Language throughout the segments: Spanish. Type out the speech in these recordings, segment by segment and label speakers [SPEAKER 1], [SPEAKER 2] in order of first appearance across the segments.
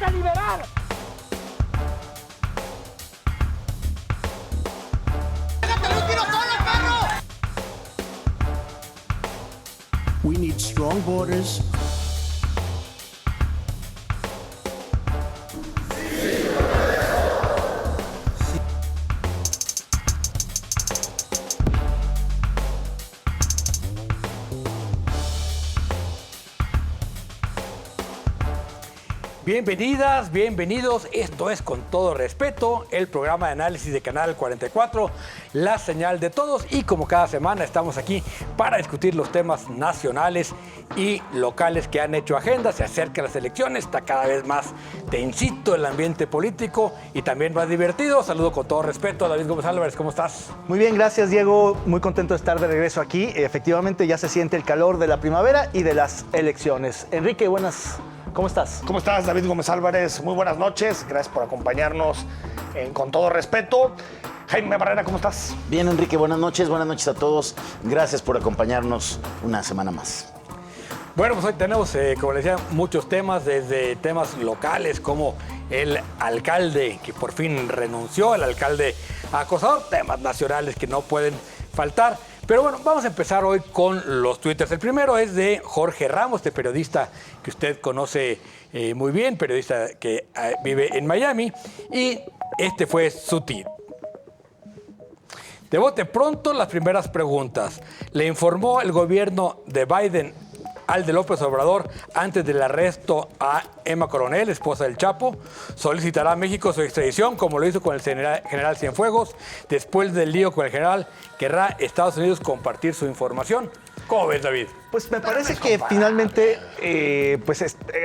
[SPEAKER 1] a liberar!
[SPEAKER 2] ¡Déjate un tiro solo, perro!
[SPEAKER 3] We need strong borders.
[SPEAKER 1] Bienvenidas, bienvenidos. Esto es Con Todo Respeto, el programa de análisis de Canal 44, la señal de todos. Y como cada semana estamos aquí para discutir los temas nacionales y locales que han hecho agenda. Se acercan las elecciones, está cada vez más tensito el ambiente político y también más divertido. Saludo con todo respeto a David Gómez Álvarez. ¿Cómo estás?
[SPEAKER 4] Muy bien, gracias, Diego. Muy contento de estar de regreso aquí. Efectivamente, ya se siente el calor de la primavera y de las elecciones. Enrique, ¿cómo estás?
[SPEAKER 5] ¿Cómo estás, David Gómez Álvarez? Muy buenas noches. Gracias por acompañarnos en Con Todo Respeto. Jaime Barrera, ¿cómo estás?
[SPEAKER 6] Bien, Enrique, buenas noches a todos. Gracias por acompañarnos una semana más.
[SPEAKER 1] Bueno, pues hoy tenemos, como les decía, muchos temas, desde temas locales como el alcalde que por fin renunció, el alcalde acosador, temas nacionales que no pueden faltar. Pero bueno, vamos a empezar hoy con los twitters. El primero es de Jorge Ramos, este periodista que usted conoce muy bien, periodista que vive en Miami, y este fue su tweet. De bote pronto, las primeras preguntas. ¿Le informó el gobierno de Biden al de López Obrador antes del arresto a Emma Coronel, esposa del Chapo? ¿Solicitará a México su extradición, como lo hizo con el general Cienfuegos? Después del lío con el general, ¿querrá Estados Unidos compartir su información? ¿Cómo ves, David?
[SPEAKER 4] Pues me parece que finalmente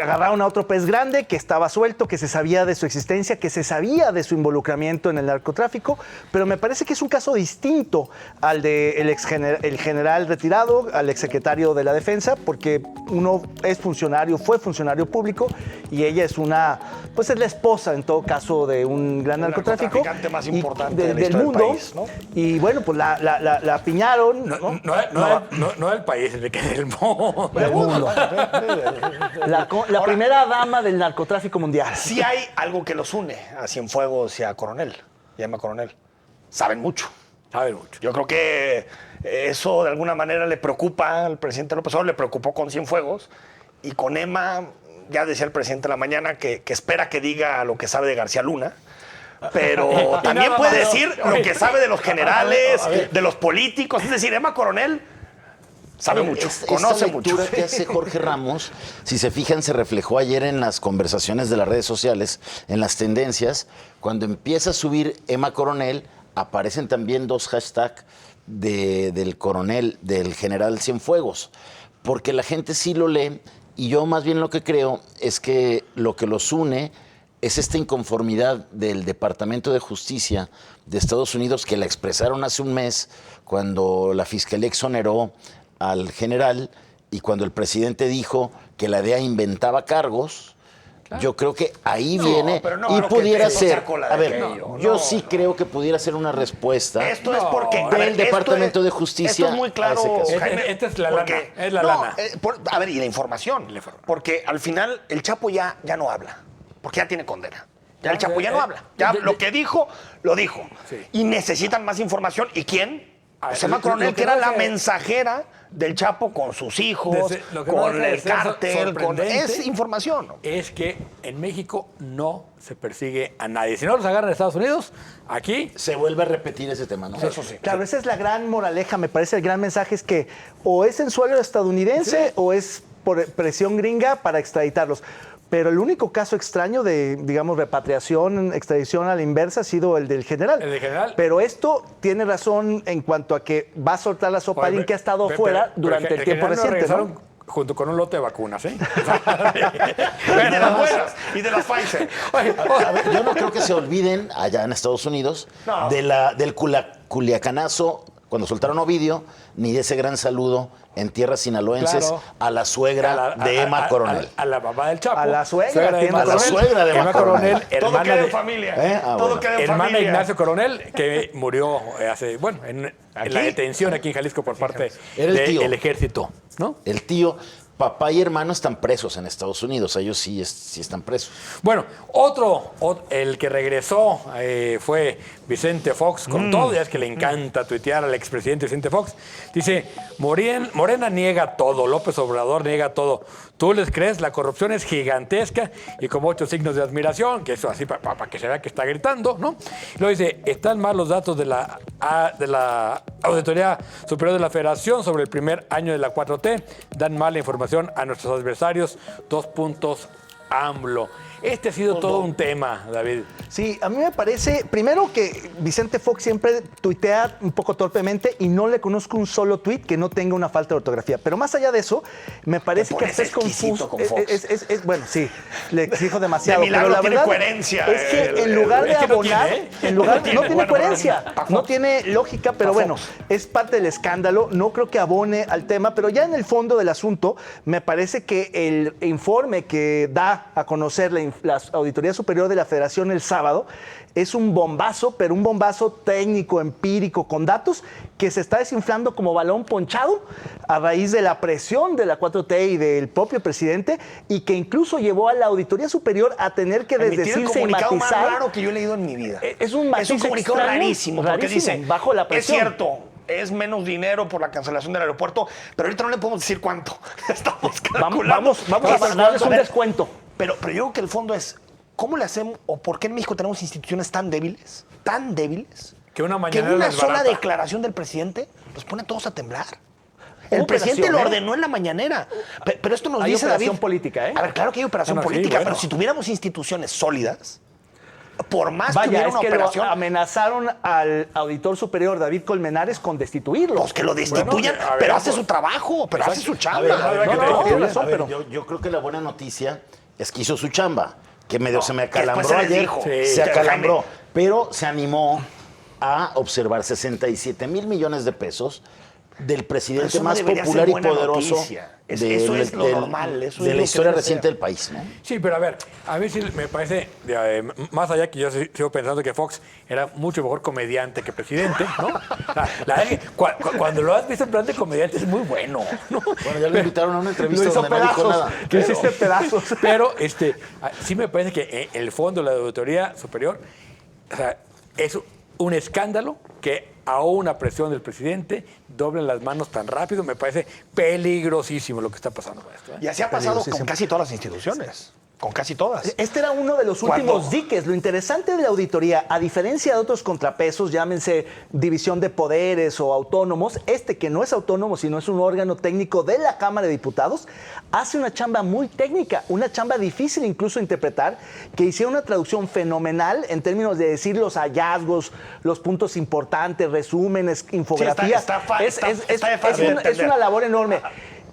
[SPEAKER 4] agarraron a otro pez grande que estaba suelto, que se sabía de su existencia, que se sabía de su involucramiento en el narcotráfico, pero me parece que es un caso distinto al de el general retirado, al exsecretario de la Defensa, porque uno fue funcionario público y ella es es la esposa en todo caso de un gran narcotráfico.
[SPEAKER 5] El narcotraficante más importante
[SPEAKER 4] del mundo.
[SPEAKER 5] País, ¿no?
[SPEAKER 4] Y bueno, pues la apiñaron.
[SPEAKER 1] No del país, del mundo.
[SPEAKER 4] Del mundo. La primera dama del narcotráfico mundial.
[SPEAKER 5] Sí hay algo que los une a Cienfuegos y a Coronel, y a Emma Coronel. Saben mucho. Yo creo que eso de alguna manera le preocupa al presidente López Obrador, le preocupó con Cienfuegos, y con Emma, ya decía el presidente en la mañana que espera que diga lo que sabe de García Luna. Pero también puede decir lo que sabe de los generales, de los políticos. Es decir, Emma Coronel sabe mucho, conoce mucho.
[SPEAKER 6] Esta lectura que hace Jorge Ramos, si se fijan, se reflejó ayer en las conversaciones de las redes sociales, en las tendencias. Cuando empieza a subir Emma Coronel, aparecen también dos hashtags del coronel, del general Cienfuegos, porque la gente sí lo lee, y yo más bien lo que creo es que lo que los une es esta inconformidad del Departamento de Justicia de Estados Unidos, que la expresaron hace un mes cuando la Fiscalía exoneró al general y cuando el presidente dijo que la DEA inventaba cargos. Claro. Yo creo que ahí viene y pudiera ser. A ver, yo sí creo que pudiera ser una respuesta.
[SPEAKER 5] Esto es porque
[SPEAKER 6] del Departamento de Justicia.
[SPEAKER 5] Esto es muy claro.
[SPEAKER 1] Esta es la lana. Es la lana.
[SPEAKER 5] A ver, y la información. Porque al final el Chapo ya no habla. Porque ya tiene condena. Ya el Chapo ya no habla. Ya lo que dijo, lo dijo. Sí. Y necesitan más información. ¿Y quién? Emma Coronel, que era la mensajera del Chapo con sus hijos, con el cártel, es información.
[SPEAKER 1] Es que en México no se persigue a nadie. Si no los agarran en Estados Unidos, aquí
[SPEAKER 6] se vuelve a repetir ese tema, ¿no?
[SPEAKER 4] Eso sí. Claro, esa es la gran moraleja, me parece. El gran mensaje es que o es en suelo estadounidense o es por presión gringa para extraditarlos. Pero el único caso extraño de, digamos, repatriación, extradición a la inversa ha sido el del general.
[SPEAKER 1] El del general.
[SPEAKER 4] Pero esto tiene razón en cuanto a que va a soltar la sopa alguien que ha estado fuera durante el tiempo reciente, ¿no?
[SPEAKER 1] Junto con un lote de vacunas, ¿eh?
[SPEAKER 5] De las buenas y de las Pfizer.
[SPEAKER 6] A ver, yo no creo que se olviden allá en Estados Unidos del culiacanazo cuando soltaron Ovidio, ni de ese gran saludo en tierras sinaloenses a la suegra de Emma Coronel.
[SPEAKER 1] A la mamá del Chapo.
[SPEAKER 4] A la suegra de Emma
[SPEAKER 6] Coronel.
[SPEAKER 5] Todo queda en familia. Todo queda en familia.
[SPEAKER 1] Hermana Ignacio Coronel, que murió en la detención aquí en Jalisco por parte del ejército, ¿no?
[SPEAKER 6] El tío. papá y hermano están presos en Estados Unidos. Ellos sí están presos.
[SPEAKER 1] Bueno, el que regresó fue Vicente Fox, con todo, ya es que le encanta tuitear al expresidente Vicente Fox. Dice, Morena niega todo, López Obrador niega todo. ¿Tú les crees? La corrupción es gigantesca y con 8 signos de admiración, que eso así para que se vea que está gritando, ¿no? Y luego dice, están mal los datos de la Auditoría Superior de la Federación sobre el primer año de la 4T, dan mala información a nuestros adversarios, 2 puntos AMLO. Este ha sido todo un tema, David.
[SPEAKER 4] Sí, a mí me parece, primero que Vicente Fox siempre tuitea un poco torpemente y no le conozco un solo tuit que no tenga una falta de ortografía. Pero más allá de eso, me parece que hasta es confuso.
[SPEAKER 5] Con Fox.
[SPEAKER 4] Bueno, sí, le exijo demasiado.
[SPEAKER 5] De milagro
[SPEAKER 4] pero la
[SPEAKER 5] tiene
[SPEAKER 4] verdad
[SPEAKER 5] coherencia.
[SPEAKER 4] Es que en lugar de
[SPEAKER 1] es que no
[SPEAKER 4] abonar,
[SPEAKER 1] tiene,
[SPEAKER 4] no tiene
[SPEAKER 5] bueno,
[SPEAKER 4] coherencia,
[SPEAKER 5] para
[SPEAKER 4] no
[SPEAKER 5] Fox.
[SPEAKER 4] tiene lógica, pero bueno, es parte del escándalo. No creo que abone al tema, pero ya en el fondo del asunto, me parece que el informe que da a conocer la Auditoría Superior de la Federación el sábado es un bombazo, pero un bombazo técnico, empírico, con datos que se está desinflando como balón ponchado a raíz de la presión de la 4T y del propio presidente, y que incluso llevó a la Auditoría Superior a tener que
[SPEAKER 5] Emitir el
[SPEAKER 4] desdecirse y
[SPEAKER 5] comunicado más
[SPEAKER 4] matizar.
[SPEAKER 5] raro que yo he leído en mi vida.
[SPEAKER 4] Es un matiz
[SPEAKER 5] comunicado
[SPEAKER 4] extraño,
[SPEAKER 5] rarísimo, porque dice,
[SPEAKER 4] bajo la
[SPEAKER 5] es
[SPEAKER 4] presión.
[SPEAKER 5] cierto, es menos dinero por la cancelación del aeropuerto, pero ahorita no le podemos decir cuánto. Estamos calculando.
[SPEAKER 4] Vamos a darles un descuento.
[SPEAKER 5] Pero yo creo que el fondo es, ¿cómo le hacemos o por qué en México tenemos instituciones tan débiles,
[SPEAKER 1] Que una
[SPEAKER 5] que en
[SPEAKER 1] mañanera
[SPEAKER 5] una
[SPEAKER 1] les
[SPEAKER 5] sola
[SPEAKER 1] barata.
[SPEAKER 5] declaración del presidente los pone a todos a temblar? El
[SPEAKER 4] Hubo
[SPEAKER 5] presidente
[SPEAKER 4] operación,
[SPEAKER 5] lo ordenó en la mañanera. Pero esto nos
[SPEAKER 4] Hay
[SPEAKER 5] dice,
[SPEAKER 4] operación
[SPEAKER 5] David,
[SPEAKER 4] política, ¿eh?
[SPEAKER 5] A ver, claro que hay operación
[SPEAKER 1] Bueno, sí,
[SPEAKER 5] política,
[SPEAKER 1] bueno.
[SPEAKER 5] pero si tuviéramos instituciones sólidas, por más que
[SPEAKER 4] Vaya,
[SPEAKER 5] hubiera
[SPEAKER 4] es
[SPEAKER 5] una
[SPEAKER 4] que
[SPEAKER 5] operación,
[SPEAKER 4] amenazaron al auditor superior David Colmenares con destituirlo.
[SPEAKER 5] pues que lo destituyan,
[SPEAKER 1] Bueno, a ver,
[SPEAKER 5] pero hace
[SPEAKER 1] pues,
[SPEAKER 5] su trabajo, pero hace su chamba.
[SPEAKER 4] tiene razón, pero-
[SPEAKER 6] Yo creo que la buena noticia es que hizo su chamba, que medio se me
[SPEAKER 5] que después
[SPEAKER 6] acalambró
[SPEAKER 5] se les
[SPEAKER 6] ayer,
[SPEAKER 5] dijo.
[SPEAKER 1] Sí.
[SPEAKER 6] se acalambró,
[SPEAKER 5] Jaime.
[SPEAKER 6] pero se animó a observar 67,000 millones de pesos del presidente
[SPEAKER 5] Eso no
[SPEAKER 6] más
[SPEAKER 5] debería
[SPEAKER 6] popular
[SPEAKER 5] ser
[SPEAKER 6] y
[SPEAKER 5] buena
[SPEAKER 6] poderoso
[SPEAKER 5] noticia. Eso es lo normal, eso
[SPEAKER 6] de
[SPEAKER 5] es
[SPEAKER 6] la
[SPEAKER 5] lo
[SPEAKER 6] historia
[SPEAKER 5] que debe
[SPEAKER 6] reciente
[SPEAKER 5] ser.
[SPEAKER 6] del país, ¿no?
[SPEAKER 1] Sí, pero a ver, a mí sí me parece, más allá que yo sigo pensando que Fox era mucho mejor comediante que presidente, ¿no? La verdad es que cuando lo has visto en plan de comediante es muy bueno, ¿no?
[SPEAKER 6] Bueno, ya lo invitaron a una entrevista
[SPEAKER 4] Lo hizo
[SPEAKER 6] donde no dijo
[SPEAKER 4] pedazos.
[SPEAKER 6] nada.
[SPEAKER 4] Lo hiciste pedazos.
[SPEAKER 1] Pero sí me parece que el fondo de la Auditoría Superior, o sea, es un escándalo que a una presión del presidente doblen las manos tan rápido. Me parece peligrosísimo lo que está pasando con esto, ¿eh?
[SPEAKER 5] Y así ha pasado con
[SPEAKER 4] Peligrosísimo.
[SPEAKER 5] casi todas las instituciones. Con casi todas.
[SPEAKER 4] Este era uno de los
[SPEAKER 5] Cuando-
[SPEAKER 4] últimos diques. Lo interesante de la auditoría, a diferencia de otros contrapesos, llámense división de poderes o autónomos, que no es autónomo, sino es un órgano técnico de la Cámara de Diputados, hace una chamba muy técnica, una chamba difícil incluso de interpretar, que hicieron una traducción fenomenal en términos de decir los hallazgos, los puntos importantes, resúmenes, infografías.
[SPEAKER 5] está de fácil
[SPEAKER 4] Es
[SPEAKER 5] entender.
[SPEAKER 4] una labor enorme.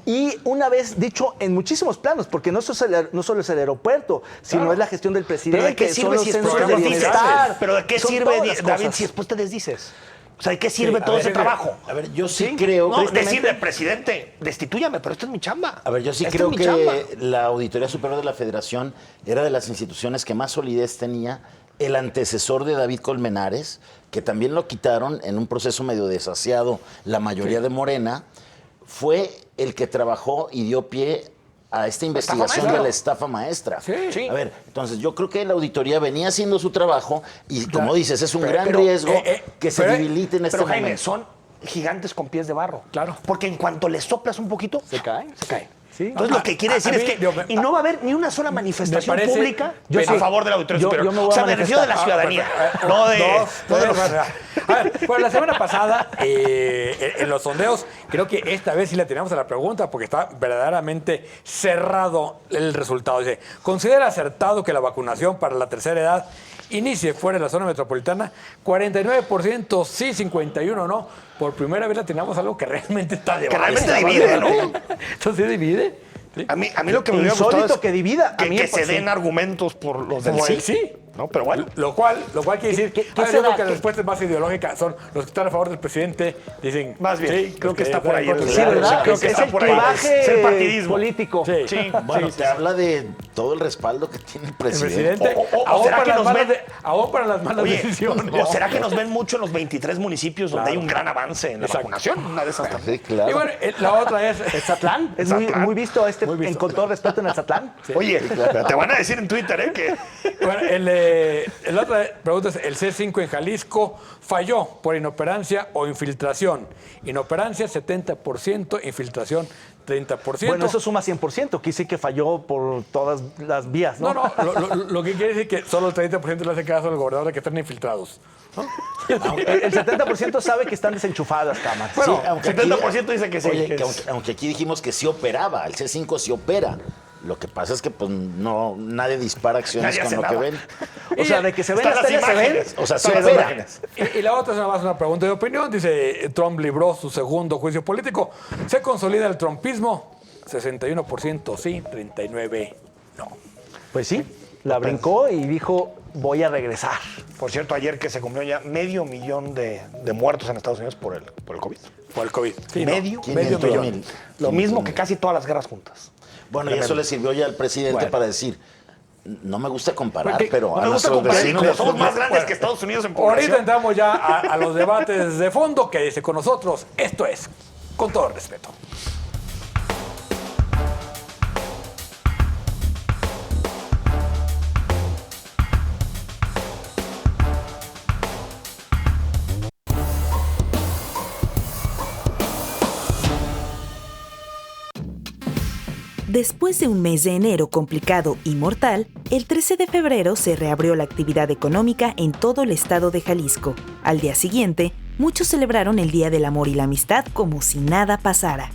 [SPEAKER 4] Y una vez dicho en muchísimos planos, porque no solo es el aeropuerto, sino es la gestión del presidente,
[SPEAKER 5] Pero ¿de qué
[SPEAKER 4] son
[SPEAKER 5] sirve
[SPEAKER 4] los
[SPEAKER 5] si
[SPEAKER 4] centros
[SPEAKER 5] después
[SPEAKER 4] de
[SPEAKER 5] te desdices?
[SPEAKER 4] bienestar.
[SPEAKER 5] Pero ¿de qué
[SPEAKER 4] son
[SPEAKER 5] sirve,
[SPEAKER 4] todas las
[SPEAKER 5] David,
[SPEAKER 4] cosas.
[SPEAKER 5] si después te desdices? O sea, ¿de qué sirve
[SPEAKER 1] a
[SPEAKER 5] todo
[SPEAKER 1] ver,
[SPEAKER 5] ese trabajo?
[SPEAKER 6] A ver, yo sí creo...
[SPEAKER 5] No,
[SPEAKER 6] tristemente-
[SPEAKER 5] decirle, presidente, destitúyame, pero esto es mi chamba.
[SPEAKER 6] A ver, yo sí
[SPEAKER 5] Esta
[SPEAKER 6] creo
[SPEAKER 5] es mi
[SPEAKER 6] que
[SPEAKER 5] chamba.
[SPEAKER 6] la Auditoría Superior de la Federación era de las instituciones que más solidez tenía. El antecesor de David Colmenares, que también lo quitaron en un proceso medio desasiado la mayoría de Morena, fue el que trabajó y dio pie a esta investigación
[SPEAKER 5] maestra.
[SPEAKER 6] de la estafa maestra.
[SPEAKER 5] Sí.
[SPEAKER 6] A ver, entonces yo creo que la auditoría venía haciendo su trabajo y, como dices, es un gran
[SPEAKER 5] pero,
[SPEAKER 6] riesgo que se
[SPEAKER 1] pero,
[SPEAKER 6] debilite en este
[SPEAKER 5] Pero Jaime,
[SPEAKER 6] momento.
[SPEAKER 5] son gigantes con pies de barro.
[SPEAKER 1] Claro.
[SPEAKER 5] Porque en cuanto le soplas un poquito,
[SPEAKER 4] Se caen.
[SPEAKER 5] se caen.
[SPEAKER 4] Sí.
[SPEAKER 5] Entonces, lo que quiere decir
[SPEAKER 1] a
[SPEAKER 5] es
[SPEAKER 1] mí,
[SPEAKER 5] que.
[SPEAKER 1] digo,
[SPEAKER 5] Y no va a haber ni una sola manifestación
[SPEAKER 1] parece-
[SPEAKER 5] pública
[SPEAKER 1] yo
[SPEAKER 5] a
[SPEAKER 1] sí.
[SPEAKER 5] favor de la Auditoría
[SPEAKER 4] Yo
[SPEAKER 5] Superior.
[SPEAKER 4] me voy
[SPEAKER 5] O sea,
[SPEAKER 4] a
[SPEAKER 5] me refiero de la
[SPEAKER 4] manifestar.
[SPEAKER 5] ciudadanía. No de. no de los-
[SPEAKER 1] A ver, pues la semana pasada, en los sondeos, creo que esta vez sí le tenemos a la pregunta porque está verdaderamente cerrado el resultado. Dice, ¿considera acertado que la vacunación para la tercera edad inicie fuera de la zona metropolitana? 49% sí, 51% no. Por primera vez la tenemos algo que realmente está de
[SPEAKER 5] Que realmente divide, ¿no?
[SPEAKER 1] Entonces divide. Sí.
[SPEAKER 5] A mí lo que me hubiera
[SPEAKER 4] Insólito
[SPEAKER 5] gustado es
[SPEAKER 4] que divida. A mí
[SPEAKER 5] que
[SPEAKER 4] pues,
[SPEAKER 5] se
[SPEAKER 4] sí.
[SPEAKER 5] den argumentos por los del
[SPEAKER 1] Como
[SPEAKER 5] sí.
[SPEAKER 1] el sí.
[SPEAKER 5] ¿no? Pero bueno.
[SPEAKER 1] Lo cual quiere decir
[SPEAKER 4] qué
[SPEAKER 1] yo
[SPEAKER 4] será?
[SPEAKER 1] creo que las respuestas más ideológicas son los que están a favor del presidente, dicen...
[SPEAKER 5] Más bien,
[SPEAKER 1] sí,
[SPEAKER 5] creo que está por ahí.
[SPEAKER 4] Sí, ¿verdad?
[SPEAKER 5] Creo que
[SPEAKER 4] es
[SPEAKER 5] está
[SPEAKER 4] el
[SPEAKER 5] por ahí.
[SPEAKER 4] clivaje
[SPEAKER 5] Es el partidismo.
[SPEAKER 4] político.
[SPEAKER 1] Sí.
[SPEAKER 5] Sí,
[SPEAKER 6] Bueno,
[SPEAKER 5] sí,
[SPEAKER 6] te
[SPEAKER 5] sí.
[SPEAKER 6] habla de todo el respaldo que tiene el
[SPEAKER 1] El
[SPEAKER 6] presidente.
[SPEAKER 1] presidente,
[SPEAKER 5] O
[SPEAKER 1] aún
[SPEAKER 5] será
[SPEAKER 1] para
[SPEAKER 5] que
[SPEAKER 1] las
[SPEAKER 5] nos
[SPEAKER 1] malas
[SPEAKER 5] ven-
[SPEAKER 1] aún para las malas
[SPEAKER 5] Oye,
[SPEAKER 1] decisiones.
[SPEAKER 5] ¿o será que nos ven mucho en los 23 municipios donde hay un gran avance en la
[SPEAKER 1] Exacto.
[SPEAKER 5] vacunación? Una de esas también.
[SPEAKER 6] Sí, claro.
[SPEAKER 1] Y bueno, la otra es...
[SPEAKER 4] ¿Zatlán? Es muy,
[SPEAKER 5] Zatlán.
[SPEAKER 4] muy visto
[SPEAKER 1] Muy visto.
[SPEAKER 4] con todo respeto en el Zatlán.
[SPEAKER 5] Oye, te van a decir en Twitter, ¿eh? Que
[SPEAKER 1] Bueno, la otra pregunta es, ¿el C5 en Jalisco falló por inoperancia o infiltración? Inoperancia 70%, infiltración 30%.
[SPEAKER 4] Bueno, eso suma 100%. Quise que falló por todas las vías, ¿no?
[SPEAKER 1] No, lo que quiere decir que solo el 30% le hace caso al gobernador de que están infiltrados.
[SPEAKER 4] El 70% sabe que están desenchufadas cámaras.
[SPEAKER 5] bueno,
[SPEAKER 6] Sí, aunque
[SPEAKER 5] 70% dice que sí.
[SPEAKER 6] Oye,
[SPEAKER 5] que
[SPEAKER 6] que
[SPEAKER 5] es-
[SPEAKER 6] aunque aquí dijimos que sí operaba, el C5 sí opera. Lo que pasa es que pues no, nadie dispara acciones
[SPEAKER 5] Nadie
[SPEAKER 6] con
[SPEAKER 5] hace
[SPEAKER 6] lo
[SPEAKER 5] nada.
[SPEAKER 6] que ven.
[SPEAKER 4] O sea, de que se ven
[SPEAKER 5] Están
[SPEAKER 4] las
[SPEAKER 5] las
[SPEAKER 4] teles, se ven.
[SPEAKER 5] imágenes.
[SPEAKER 6] O sea, sí
[SPEAKER 5] Están las
[SPEAKER 6] opera.
[SPEAKER 5] imágenes.
[SPEAKER 1] Y la otra es nada más una pregunta de opinión. Dice, Trump libró su segundo juicio político. ¿Se consolida el trumpismo? 61% sí, 39% no.
[SPEAKER 4] Pues sí, la brincó y dijo, voy a regresar.
[SPEAKER 5] Por cierto, ayer que se cumplió ya 500,000 de muertos en Estados Unidos por el COVID.
[SPEAKER 1] Por el COVID. Sí,
[SPEAKER 5] medio
[SPEAKER 6] 500,000.
[SPEAKER 5] millón. Lo mismo que casi todas las guerras juntas.
[SPEAKER 6] Bueno, y eso le sirvió ya al presidente
[SPEAKER 1] Bueno.
[SPEAKER 6] para decir, no me gusta comparar,
[SPEAKER 1] Porque
[SPEAKER 6] pero
[SPEAKER 5] No
[SPEAKER 6] a
[SPEAKER 5] me gusta
[SPEAKER 6] nuestros
[SPEAKER 5] comparar,
[SPEAKER 6] vecinos
[SPEAKER 5] pero
[SPEAKER 6] les
[SPEAKER 5] somos más
[SPEAKER 6] conviene.
[SPEAKER 5] grandes que Estados Unidos en
[SPEAKER 1] Ahorita
[SPEAKER 5] población.
[SPEAKER 1] entramos ya a los debates de fondo. Quédese con nosotros. Esto es Con Todo Respeto.
[SPEAKER 7] Después de un mes de enero complicado y mortal, el 13 de febrero se reabrió la actividad económica en todo el estado de Jalisco. Al día siguiente, muchos celebraron el Día del Amor y la Amistad como si nada pasara.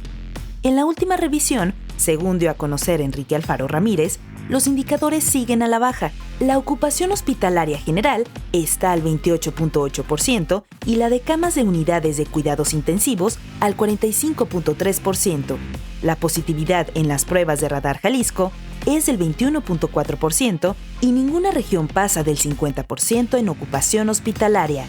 [SPEAKER 7] En la última revisión, según dio a conocer Enrique Alfaro Ramírez, los indicadores siguen a la baja. La ocupación hospitalaria general está al 28.8% y la de camas de unidades de cuidados intensivos al 45.3%. La positividad en las pruebas de Radar Jalisco es del 21.4% y ninguna región pasa del 50% en ocupación hospitalaria.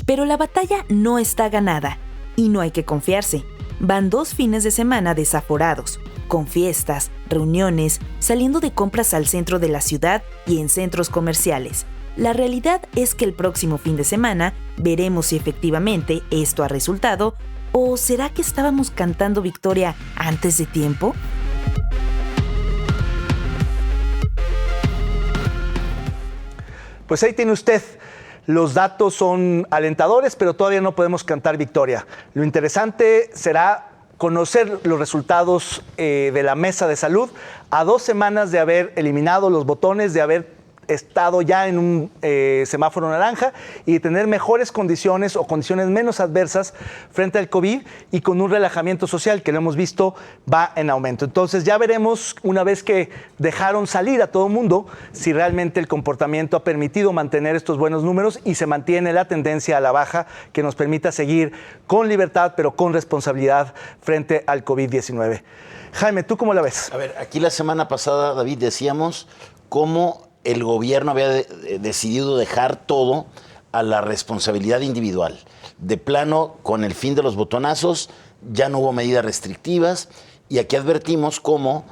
[SPEAKER 7] Pero la batalla no está ganada y no hay que confiarse. Van 2 fines de semana desaforados, con fiestas, reuniones, saliendo de compras al centro de la ciudad y en centros comerciales. La realidad es que el próximo fin de semana veremos si efectivamente esto ha resultado o ¿será que estábamos cantando victoria antes de tiempo?
[SPEAKER 4] Pues ahí tiene usted. Los datos son alentadores, pero todavía no podemos cantar victoria. Lo interesante será conocer los resultados de la mesa de salud a 2 semanas de haber eliminado los botones, de haber estado ya en un semáforo naranja y de tener mejores condiciones o condiciones menos adversas frente al COVID y con un relajamiento social que lo hemos visto va en aumento. Entonces ya veremos, una vez que dejaron salir a todo el mundo, si realmente el comportamiento ha permitido mantener estos buenos números y se mantiene la tendencia a la baja que nos permita seguir con libertad pero con responsabilidad frente al COVID-19. Jaime, ¿tú cómo la ves?
[SPEAKER 6] A ver, aquí la semana pasada, David, decíamos cómo el gobierno había decidido dejar todo a la responsabilidad individual. De plano, con el fin de los botonazos, ya no hubo medidas restrictivas y aquí advertimos cómo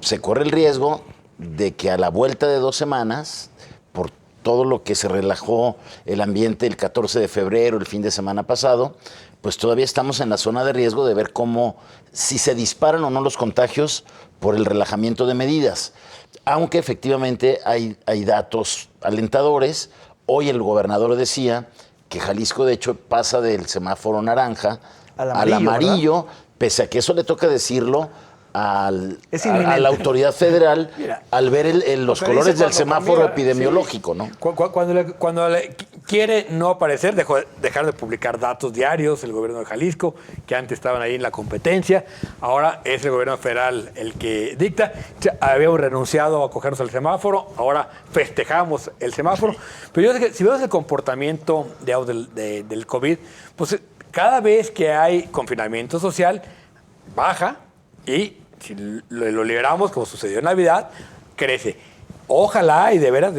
[SPEAKER 6] se corre el riesgo de que a la vuelta de 2 semanas, por todo lo que se relajó el ambiente el 14 de febrero, el fin de semana pasado, pues todavía estamos en la zona de riesgo de ver cómo, si se disparan o no los contagios por el relajamiento de medidas. Aunque efectivamente hay datos alentadores. Hoy el gobernador decía que Jalisco, de hecho, pasa del semáforo naranja al amarillo, pese a que eso le toca decirlo a la autoridad federal.
[SPEAKER 1] Mira,
[SPEAKER 6] al ver los
[SPEAKER 1] lo que
[SPEAKER 6] colores
[SPEAKER 1] dice
[SPEAKER 6] del
[SPEAKER 1] cuando
[SPEAKER 6] semáforo
[SPEAKER 1] Camila,
[SPEAKER 6] epidemiológico,
[SPEAKER 1] sí.
[SPEAKER 6] ¿no?
[SPEAKER 1] Cuando quiere no aparecer, dejar de publicar datos diarios, el gobierno de Jalisco, que antes estaban ahí en la competencia, ahora es el gobierno federal el que dicta. Habíamos renunciado a cogernos el semáforo, ahora festejamos el semáforo. Pero yo sé que si vemos el comportamiento del COVID, pues cada vez que hay confinamiento social, baja y si lo liberamos, como sucedió en Navidad, crece. ojalá y de veras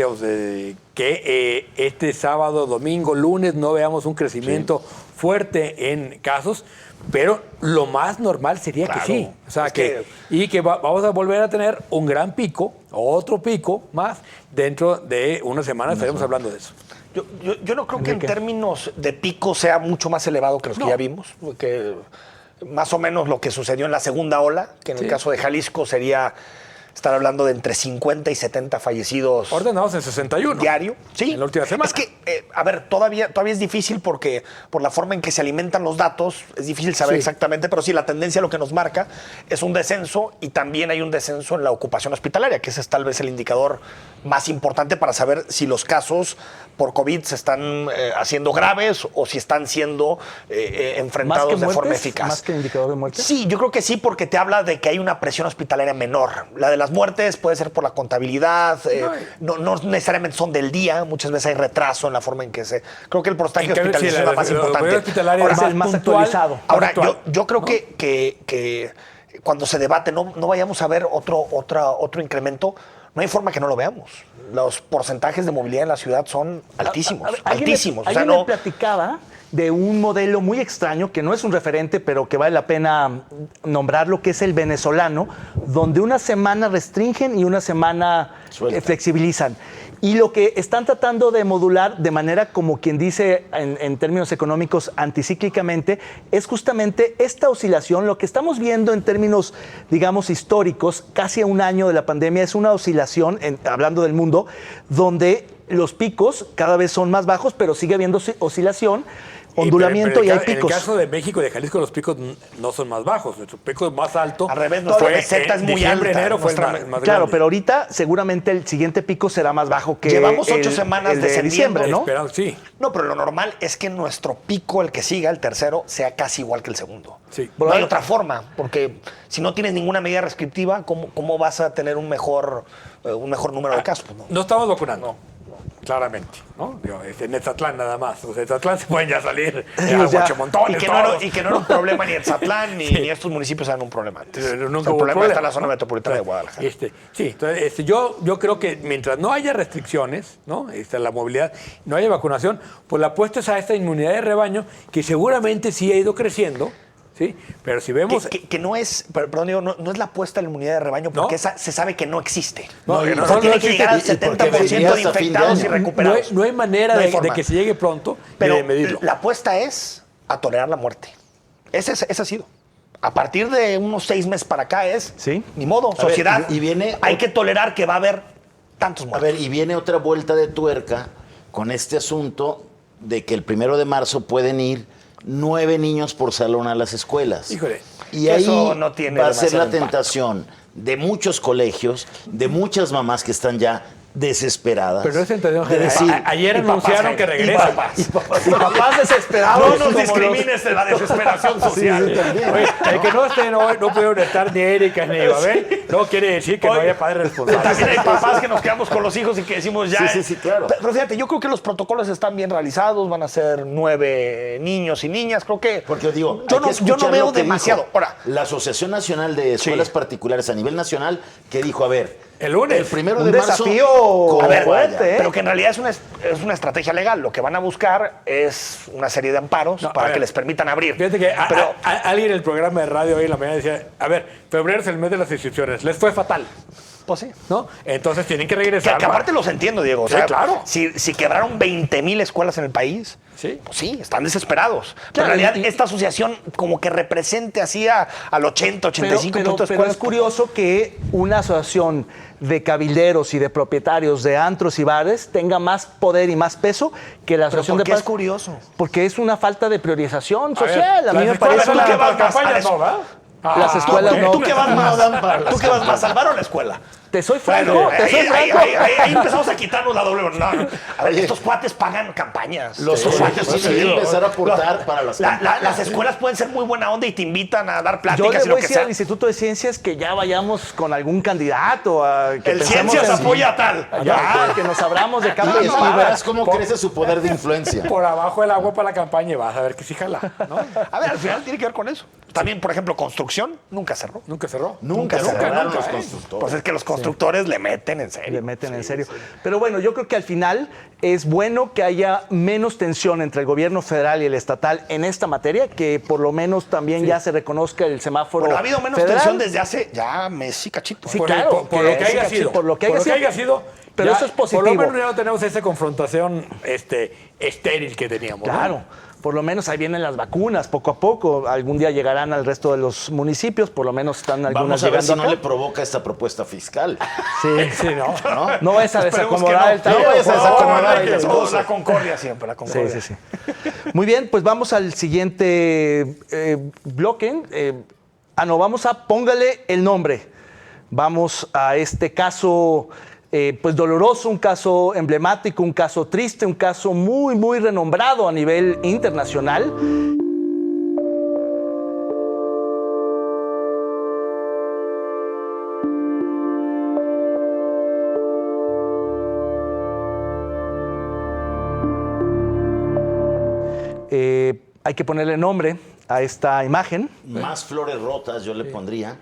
[SPEAKER 1] que este sábado, domingo, lunes no veamos un crecimiento fuerte en casos, pero lo más normal sería que sí. O sea, vamos a volver a tener un gran pico, otro pico más, dentro de una semana estaremos hablando de eso.
[SPEAKER 5] Yo no creo que en términos de pico sea mucho más elevado que los que ya vimos, que más o menos lo que sucedió en la segunda ola, que en el caso de Jalisco sería estar hablando de entre 50 y 70 fallecidos.
[SPEAKER 1] Ordenados en 61.
[SPEAKER 5] Diario. Sí.
[SPEAKER 1] En la última semana.
[SPEAKER 5] Es que, a ver, todavía es difícil porque por la forma en que se alimentan los datos, es difícil saber exactamente, pero sí, la tendencia lo que nos marca es un descenso y también hay un descenso en la ocupación hospitalaria, que ese es tal vez el indicador más importante para saber si los casos por COVID se están haciendo graves o si están siendo enfrentados de forma eficaz.
[SPEAKER 4] ¿Más que indicador de muerte?
[SPEAKER 5] Sí, yo creo que sí, porque te habla de que hay una presión hospitalaria menor. La de las muertes puede ser por la contabilidad, no necesariamente son del día, muchas veces hay retraso en la forma en que se... Creo que el porcentaje de hospitalización es la más importante.
[SPEAKER 1] Ahora,
[SPEAKER 4] es el más actualizado.
[SPEAKER 5] Ahora, yo creo que cuando se debate no vayamos a ver otro incremento. No hay forma que no lo veamos. Los porcentajes de movilidad en la ciudad son altísimos, altísimos.
[SPEAKER 4] Alguien me platicaba de un modelo muy extraño, que no es un referente, pero que vale la pena nombrarlo, que es el venezolano, donde una semana restringen y una semana flexibilizan. Y lo que están tratando de modular de manera, como quien dice en términos económicos, anticíclicamente, es justamente esta oscilación. Lo que estamos viendo en términos, digamos, históricos, casi a un año de la pandemia, es una oscilación, hablando del mundo, donde los picos cada vez son más bajos, pero sigue habiendo oscilación, ondulamiento y hay picos.
[SPEAKER 1] En el caso de México y de Jalisco, los picos no son más bajos. Nuestro pico más alto.
[SPEAKER 5] Al revés, nuestra meseta es muy alta.
[SPEAKER 1] Enero fue más
[SPEAKER 4] claro,
[SPEAKER 1] grande.
[SPEAKER 4] pero ahorita seguramente el siguiente pico será más bajo que
[SPEAKER 5] llevamos 8 semanas de
[SPEAKER 4] diciembre, ¿no?
[SPEAKER 1] Sí.
[SPEAKER 5] No, pero lo normal es que nuestro pico, el que siga, el tercero, sea casi igual que el segundo.
[SPEAKER 1] Sí.
[SPEAKER 5] No hay otra forma, porque si no tienes ninguna medida restrictiva, ¿cómo vas a tener un mejor número de casos?
[SPEAKER 1] No estamos vacunando. Claramente, ¿no? En Etzatlán nada más. O sea, Etzatlán se pueden ya salir a Huachimontones.
[SPEAKER 5] Y que no era un problema ni Etzatlán ni estos municipios eran un problema antes.
[SPEAKER 1] El
[SPEAKER 5] problema está en la zona metropolitana de Guadalajara.
[SPEAKER 1] Entonces, yo creo que mientras no haya restricciones, ¿no? La movilidad, no haya vacunación, pues la apuesta es a esta inmunidad de rebaño que seguramente sí ha ido creciendo. Sí, pero si vemos...
[SPEAKER 5] Que no es, perdón, digo, no es la apuesta de la inmunidad de rebaño, porque esa se sabe que no existe. Tiene que llegar al 70% de infectados y recuperados.
[SPEAKER 1] No hay manera de que se llegue pronto
[SPEAKER 5] pero
[SPEAKER 1] de medirlo.
[SPEAKER 5] La apuesta es a tolerar la muerte. Ese ha sido. A partir de unos 6 meses para acá ni modo, sociedad, hay que tolerar que va a haber tantos muertos.
[SPEAKER 6] A ver, y viene otra vuelta de tuerca con este asunto de que el 1 de marzo pueden ir 9 niños por salón a las escuelas.
[SPEAKER 1] Híjole.
[SPEAKER 6] Y ahí
[SPEAKER 5] no tiene
[SPEAKER 6] va a ser la
[SPEAKER 5] demasiado
[SPEAKER 6] tentación de muchos colegios, de muchas mamás que están ya desesperadas.
[SPEAKER 1] Pero es tentación
[SPEAKER 6] de decir,
[SPEAKER 1] ayer anunciaron que regresan.
[SPEAKER 4] Y papás desesperados.
[SPEAKER 5] No nos discrimines de la desesperación social.
[SPEAKER 1] Oye, el que no pudieron estar ni Erika ni Babel, no quiere decir que no haya padres responsables.
[SPEAKER 5] También hay papás que nos quedamos con los hijos y que decimos ya.
[SPEAKER 6] Sí, claro.
[SPEAKER 5] Pero fíjate, yo creo que los protocolos están bien realizados, van a ser 9 niños y niñas, creo que...
[SPEAKER 6] Porque digo,
[SPEAKER 5] yo no veo demasiado. Ahora,
[SPEAKER 6] la Asociación Nacional de Escuelas Particulares a nivel nacional, que dijo, a ver,
[SPEAKER 1] el lunes.
[SPEAKER 6] El 1
[SPEAKER 4] de marzo.
[SPEAKER 6] Desafío
[SPEAKER 4] fuerte,
[SPEAKER 5] pero que en realidad es una estrategia legal. Lo que van a buscar es una serie de amparos para que les permitan abrir.
[SPEAKER 1] Fíjate que alguien en el programa de radio hoy en la mañana decía, a ver, febrero es el mes de las inscripciones. Les fue fatal.
[SPEAKER 5] Pues sí.
[SPEAKER 1] ¿No? Entonces tienen que regresar.
[SPEAKER 5] Que aparte los entiendo, Diego. O sea,
[SPEAKER 1] sí, claro.
[SPEAKER 5] Si quebraron 20,000 escuelas en el país,
[SPEAKER 1] sí,
[SPEAKER 5] pues sí, están desesperados. Pero en realidad esta asociación como que represente así al 80-85% de escuelas.
[SPEAKER 4] Pero es curioso que una asociación de cabilderos y de propietarios de antros y bares tenga más poder y más peso que la asociación de
[SPEAKER 5] padres. ¿Por qué es curioso?
[SPEAKER 4] Porque es una falta de priorización social. A mí me
[SPEAKER 1] parece
[SPEAKER 4] parece
[SPEAKER 1] que vas campañas, ¿no?
[SPEAKER 4] Las escuelas no.
[SPEAKER 5] ¿Tú qué vas más a salvar o la escuela?
[SPEAKER 4] Te soy franco,
[SPEAKER 5] Bueno,
[SPEAKER 4] franco.
[SPEAKER 5] ahí empezamos a quitarnos la doble. No. A ver, estos cuates pagan campañas.
[SPEAKER 6] Los usuarios tienen que empezar a aportar para las campañas.
[SPEAKER 5] Las escuelas pueden ser muy buena onda y te invitan a dar pláticas
[SPEAKER 4] Yo le
[SPEAKER 5] y
[SPEAKER 4] voy
[SPEAKER 5] lo
[SPEAKER 4] a
[SPEAKER 5] que
[SPEAKER 4] decir
[SPEAKER 5] sea.
[SPEAKER 4] al Instituto de Ciencias que ya vayamos con algún candidato. Que
[SPEAKER 5] el Ciencias apoya a tal.
[SPEAKER 4] Que nos abramos de capa y
[SPEAKER 6] Y
[SPEAKER 4] espada.
[SPEAKER 6] verás cómo crece su poder de influencia.
[SPEAKER 1] Por abajo del agua para la campaña y vas a ver que sí jala, ¿no?
[SPEAKER 5] A ver, al final tiene que ver con eso. También, por ejemplo, construcción nunca cerró.
[SPEAKER 1] Nunca cerró.
[SPEAKER 6] Nunca cerraron los constructores.
[SPEAKER 5] Pues es que los constructores le meten en serio.
[SPEAKER 4] Le meten en serio. Pero bueno, yo creo que al final es bueno que haya menos tensión entre el gobierno federal y el estatal en esta materia, que por lo menos también ya se reconozca el semáforo
[SPEAKER 5] Bueno, ha habido menos
[SPEAKER 4] federal.
[SPEAKER 5] tensión desde hace ya mes y cachito.
[SPEAKER 4] Sí,
[SPEAKER 1] Por
[SPEAKER 4] claro,
[SPEAKER 1] por lo que haya
[SPEAKER 4] sí,
[SPEAKER 1] sido.
[SPEAKER 4] por lo que haya sido. Pero
[SPEAKER 1] ya,
[SPEAKER 4] eso es positivo.
[SPEAKER 1] Por lo menos ya no tenemos esa confrontación estéril que teníamos. ¿no?
[SPEAKER 4] Claro, por lo menos ahí vienen las vacunas poco a poco. Algún día llegarán al resto de los municipios, por lo menos están algunas
[SPEAKER 6] Vamos a ver
[SPEAKER 4] llegando
[SPEAKER 6] si no
[SPEAKER 4] acá.
[SPEAKER 6] le provoca esta propuesta fiscal.
[SPEAKER 4] Sí,
[SPEAKER 1] Sí, ¿no?
[SPEAKER 4] No vayas a
[SPEAKER 5] Esperemos que
[SPEAKER 4] desacomodar
[SPEAKER 5] no.
[SPEAKER 4] el tablero.
[SPEAKER 6] No vayas a desacomodar
[SPEAKER 5] hay
[SPEAKER 6] las
[SPEAKER 5] que-
[SPEAKER 6] cosas.
[SPEAKER 5] La concordia siempre, la
[SPEAKER 4] Sí,
[SPEAKER 5] concordia.
[SPEAKER 4] sí, sí. Muy bien, pues vamos al siguiente bloque. Vamos a póngale el nombre. Vamos a este caso, pues doloroso, un caso emblemático, un caso triste, un caso muy, muy renombrado a nivel internacional. Hay que ponerle nombre a esta imagen.
[SPEAKER 6] Más flores rotas yo le pondría,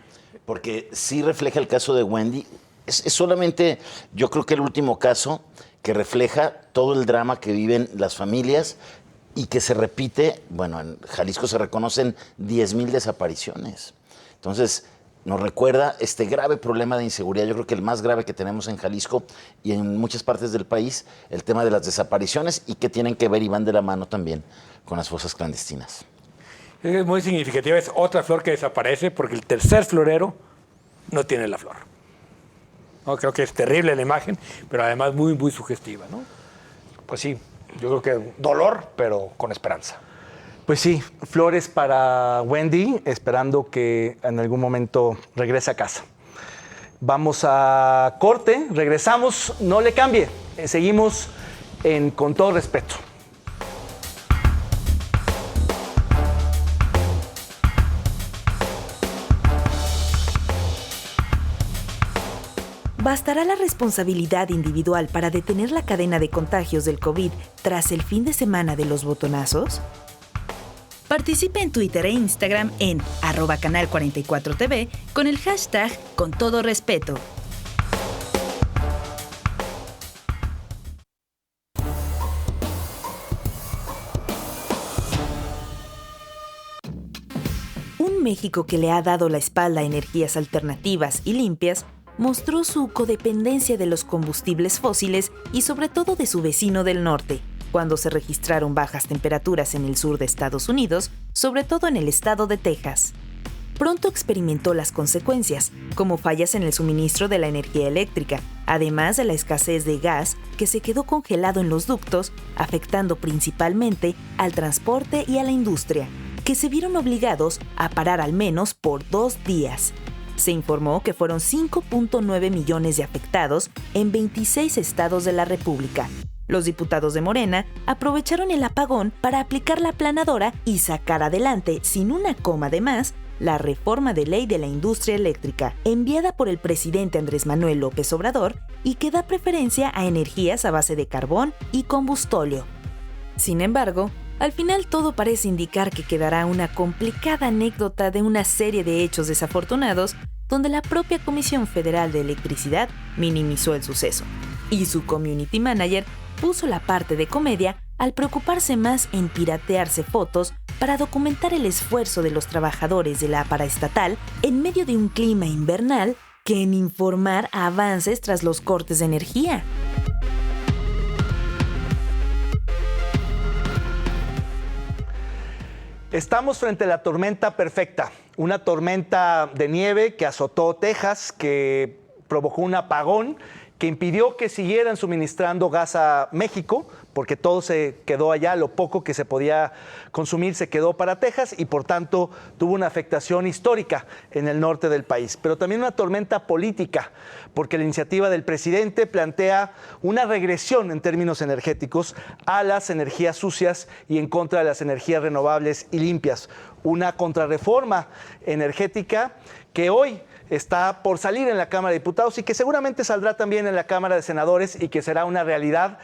[SPEAKER 6] porque sí refleja el caso de Wendy. Es solamente, yo creo que el último caso que refleja todo el drama que viven las familias y que se repite. Bueno, en Jalisco se reconocen 10,000 desapariciones. Entonces, nos recuerda este grave problema de inseguridad. Yo creo que el más grave que tenemos en Jalisco y en muchas partes del país, el tema de las desapariciones y que tienen que ver y van de la mano también con las fosas clandestinas.
[SPEAKER 1] Es muy significativa, es otra flor que desaparece porque el tercer florero no tiene la flor. No, creo que es terrible la imagen, pero además muy, muy sugestiva, ¿no?
[SPEAKER 5] Pues sí, yo creo que dolor, pero con esperanza.
[SPEAKER 4] Pues sí, flores para Wendy, esperando que en algún momento regrese a casa. Vamos a corte, regresamos, no le cambie, seguimos en Con Todo Respeto.
[SPEAKER 7] ¿Bastará la responsabilidad individual para detener la cadena de contagios del COVID tras el fin de semana de los botonazos? Participe en Twitter e Instagram en @canal44tv con el hashtag Con Todo Respeto. Un México que le ha dado la espalda a energías alternativas y limpias mostró su codependencia de los combustibles fósiles y sobre todo de su vecino del norte, cuando se registraron bajas temperaturas en el sur de Estados Unidos, sobre todo en el estado de Texas. Pronto experimentó las consecuencias, como fallas en el suministro de la energía eléctrica, además de la escasez de gas que se quedó congelado en los ductos, afectando principalmente al transporte y a la industria, que se vieron obligados a parar al menos por 2 días. Se informó que fueron 5.9 millones de afectados en 26 estados de la República. Los diputados de Morena aprovecharon el apagón para aplicar la aplanadora y sacar adelante, sin una coma de más, la reforma de ley de la industria eléctrica, enviada por el presidente Andrés Manuel López Obrador y que da preferencia a energías a base de carbón y combustóleo. Sin embargo, al final todo parece indicar que quedará una complicada anécdota de una serie de hechos desafortunados donde la propia Comisión Federal de Electricidad minimizó el suceso y su community manager puso la parte de comedia al preocuparse más en piratearse fotos para documentar el esfuerzo de los trabajadores de la paraestatal en medio de un clima invernal que en informar avances tras los cortes de energía.
[SPEAKER 4] Estamos frente a la tormenta perfecta, una tormenta de nieve que azotó Texas, que provocó un apagón, que impidió que siguieran suministrando gas a México, porque todo se quedó allá, lo poco que se podía consumir se quedó para Texas y por tanto tuvo una afectación histórica en el norte del país. Pero también una tormenta política, porque la iniciativa del presidente plantea una regresión en términos energéticos a las energías sucias y en contra de las energías renovables y limpias. Una contrarreforma energética que hoy está por salir en la Cámara de Diputados y que seguramente saldrá también en la Cámara de Senadores y que será una realidad,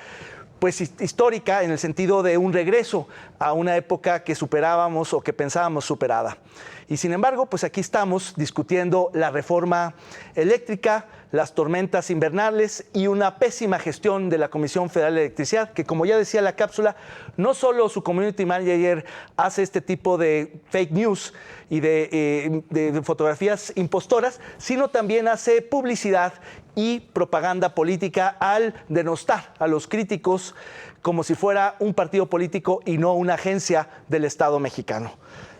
[SPEAKER 4] pues histórica en el sentido de un regreso a una época que superábamos o que pensábamos superada. Y sin embargo, pues aquí estamos discutiendo la reforma eléctrica, las tormentas invernales y una pésima gestión de la Comisión Federal de Electricidad, que como ya decía la cápsula, no solo su community manager hace este tipo de fake news y de fotografías impostoras, sino también hace publicidad y propaganda política al denostar a los críticos como si fuera un partido político y no una agencia del Estado mexicano.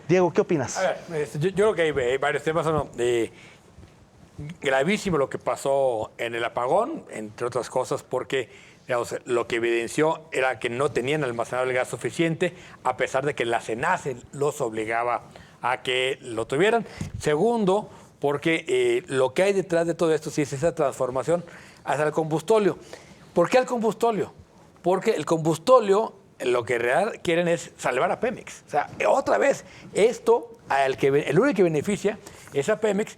[SPEAKER 4] Diego, ¿qué opinas?
[SPEAKER 1] A ver, yo creo que hay varios temas. Gravísimo lo que pasó en el apagón, entre otras cosas, porque digamos, lo que evidenció era que no tenían almacenado el gas suficiente, a pesar de que la CENACE los obligaba a que lo tuvieran. Segundo, porque lo que hay detrás de todo esto sí es esa transformación hacia el combustóleo. ¿Por qué al combustóleo? Porque el combustóleo lo que realmente quieren es salvar a Pemex. O sea, otra vez, esto, el único que beneficia es a Pemex.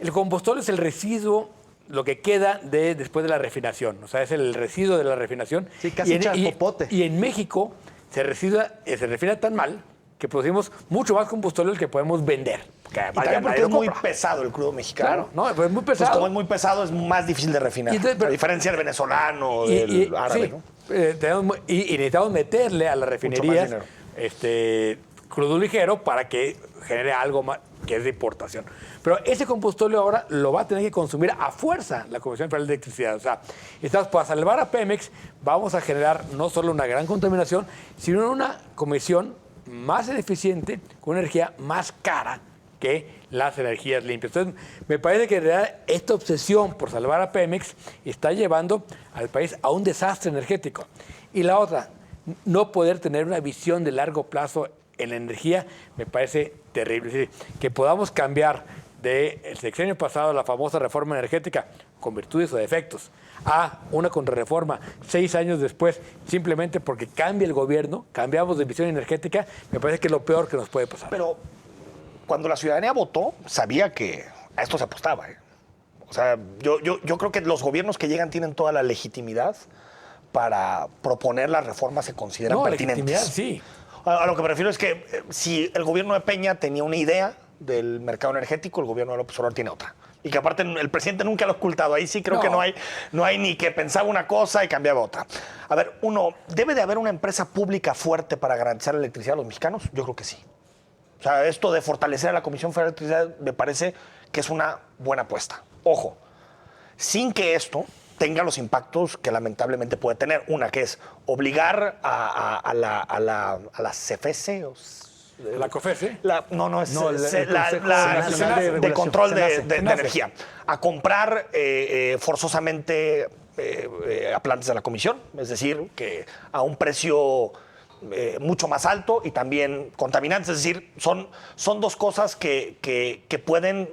[SPEAKER 1] El combustóleo es el residuo, lo que queda después de la refinación. O sea, es el residuo de la refinación.
[SPEAKER 4] Sí, casi echa el popote.
[SPEAKER 1] Y en México se refina tan mal que producimos mucho más combustóleo del que podemos vender.
[SPEAKER 5] Y también porque es muy pesado el crudo mexicano.
[SPEAKER 1] Claro, no, pues es muy pesado.
[SPEAKER 5] Pues como es muy pesado, es más difícil de refinar. A diferencia del venezolano, del árabe,
[SPEAKER 1] sí,
[SPEAKER 5] ¿no?
[SPEAKER 1] Y necesitamos meterle a las refinerías crudo ligero para que genere algo más que es de importación. Pero ese combustóleo ahora lo va a tener que consumir a fuerza la Comisión Federal de Electricidad. O sea, estamos para salvar a Pemex, vamos a generar no solo una gran contaminación, sino una comisión más eficiente, con una energía más cara que las energías limpias. Entonces, me parece que en realidad esta obsesión por salvar a Pemex está llevando al país a un desastre energético. Y la otra, no poder tener una visión de largo plazo en la energía, me parece terrible. Es decir, que podamos cambiar del sexenio pasado, la famosa reforma energética, con virtudes o defectos, a una contrarreforma 6 años después, simplemente porque cambia el gobierno, cambiamos de visión energética, me parece que es lo peor que nos puede pasar.
[SPEAKER 5] Pero cuando la ciudadanía votó, sabía que a esto se apostaba. O sea, yo creo que los gobiernos que llegan tienen toda la legitimidad para proponer las reformas que consideran pertinentes.
[SPEAKER 1] Legitimidad, sí.
[SPEAKER 5] A lo que me refiero es que si el gobierno de Peña tenía una idea del mercado energético, el gobierno de López Obrador tiene otra. Y que aparte el presidente nunca lo ha ocultado. Ahí sí creo que no hay ni que pensaba una cosa y cambiaba otra. A ver, ¿debe de haber una empresa pública fuerte para garantizar la electricidad a los mexicanos? Yo creo que sí. O sea, esto de fortalecer a la Comisión Federal de Electricidad me parece que es una buena apuesta. Ojo, sin que esto tenga los impactos que lamentablemente puede tener. Una que es obligar a la CFE,
[SPEAKER 1] ¿La COFECE?
[SPEAKER 5] de control de energía, a comprar forzosamente a plantas de la Comisión, es decir, que a un precio mucho más alto y también contaminantes. Es decir, son dos cosas que pueden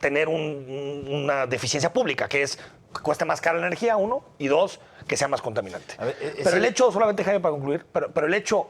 [SPEAKER 5] tener una deficiencia pública, que es que cueste más cara la energía, uno, y dos, que sea más contaminante. A ver, pero el hecho, solamente Jaime para concluir, pero el hecho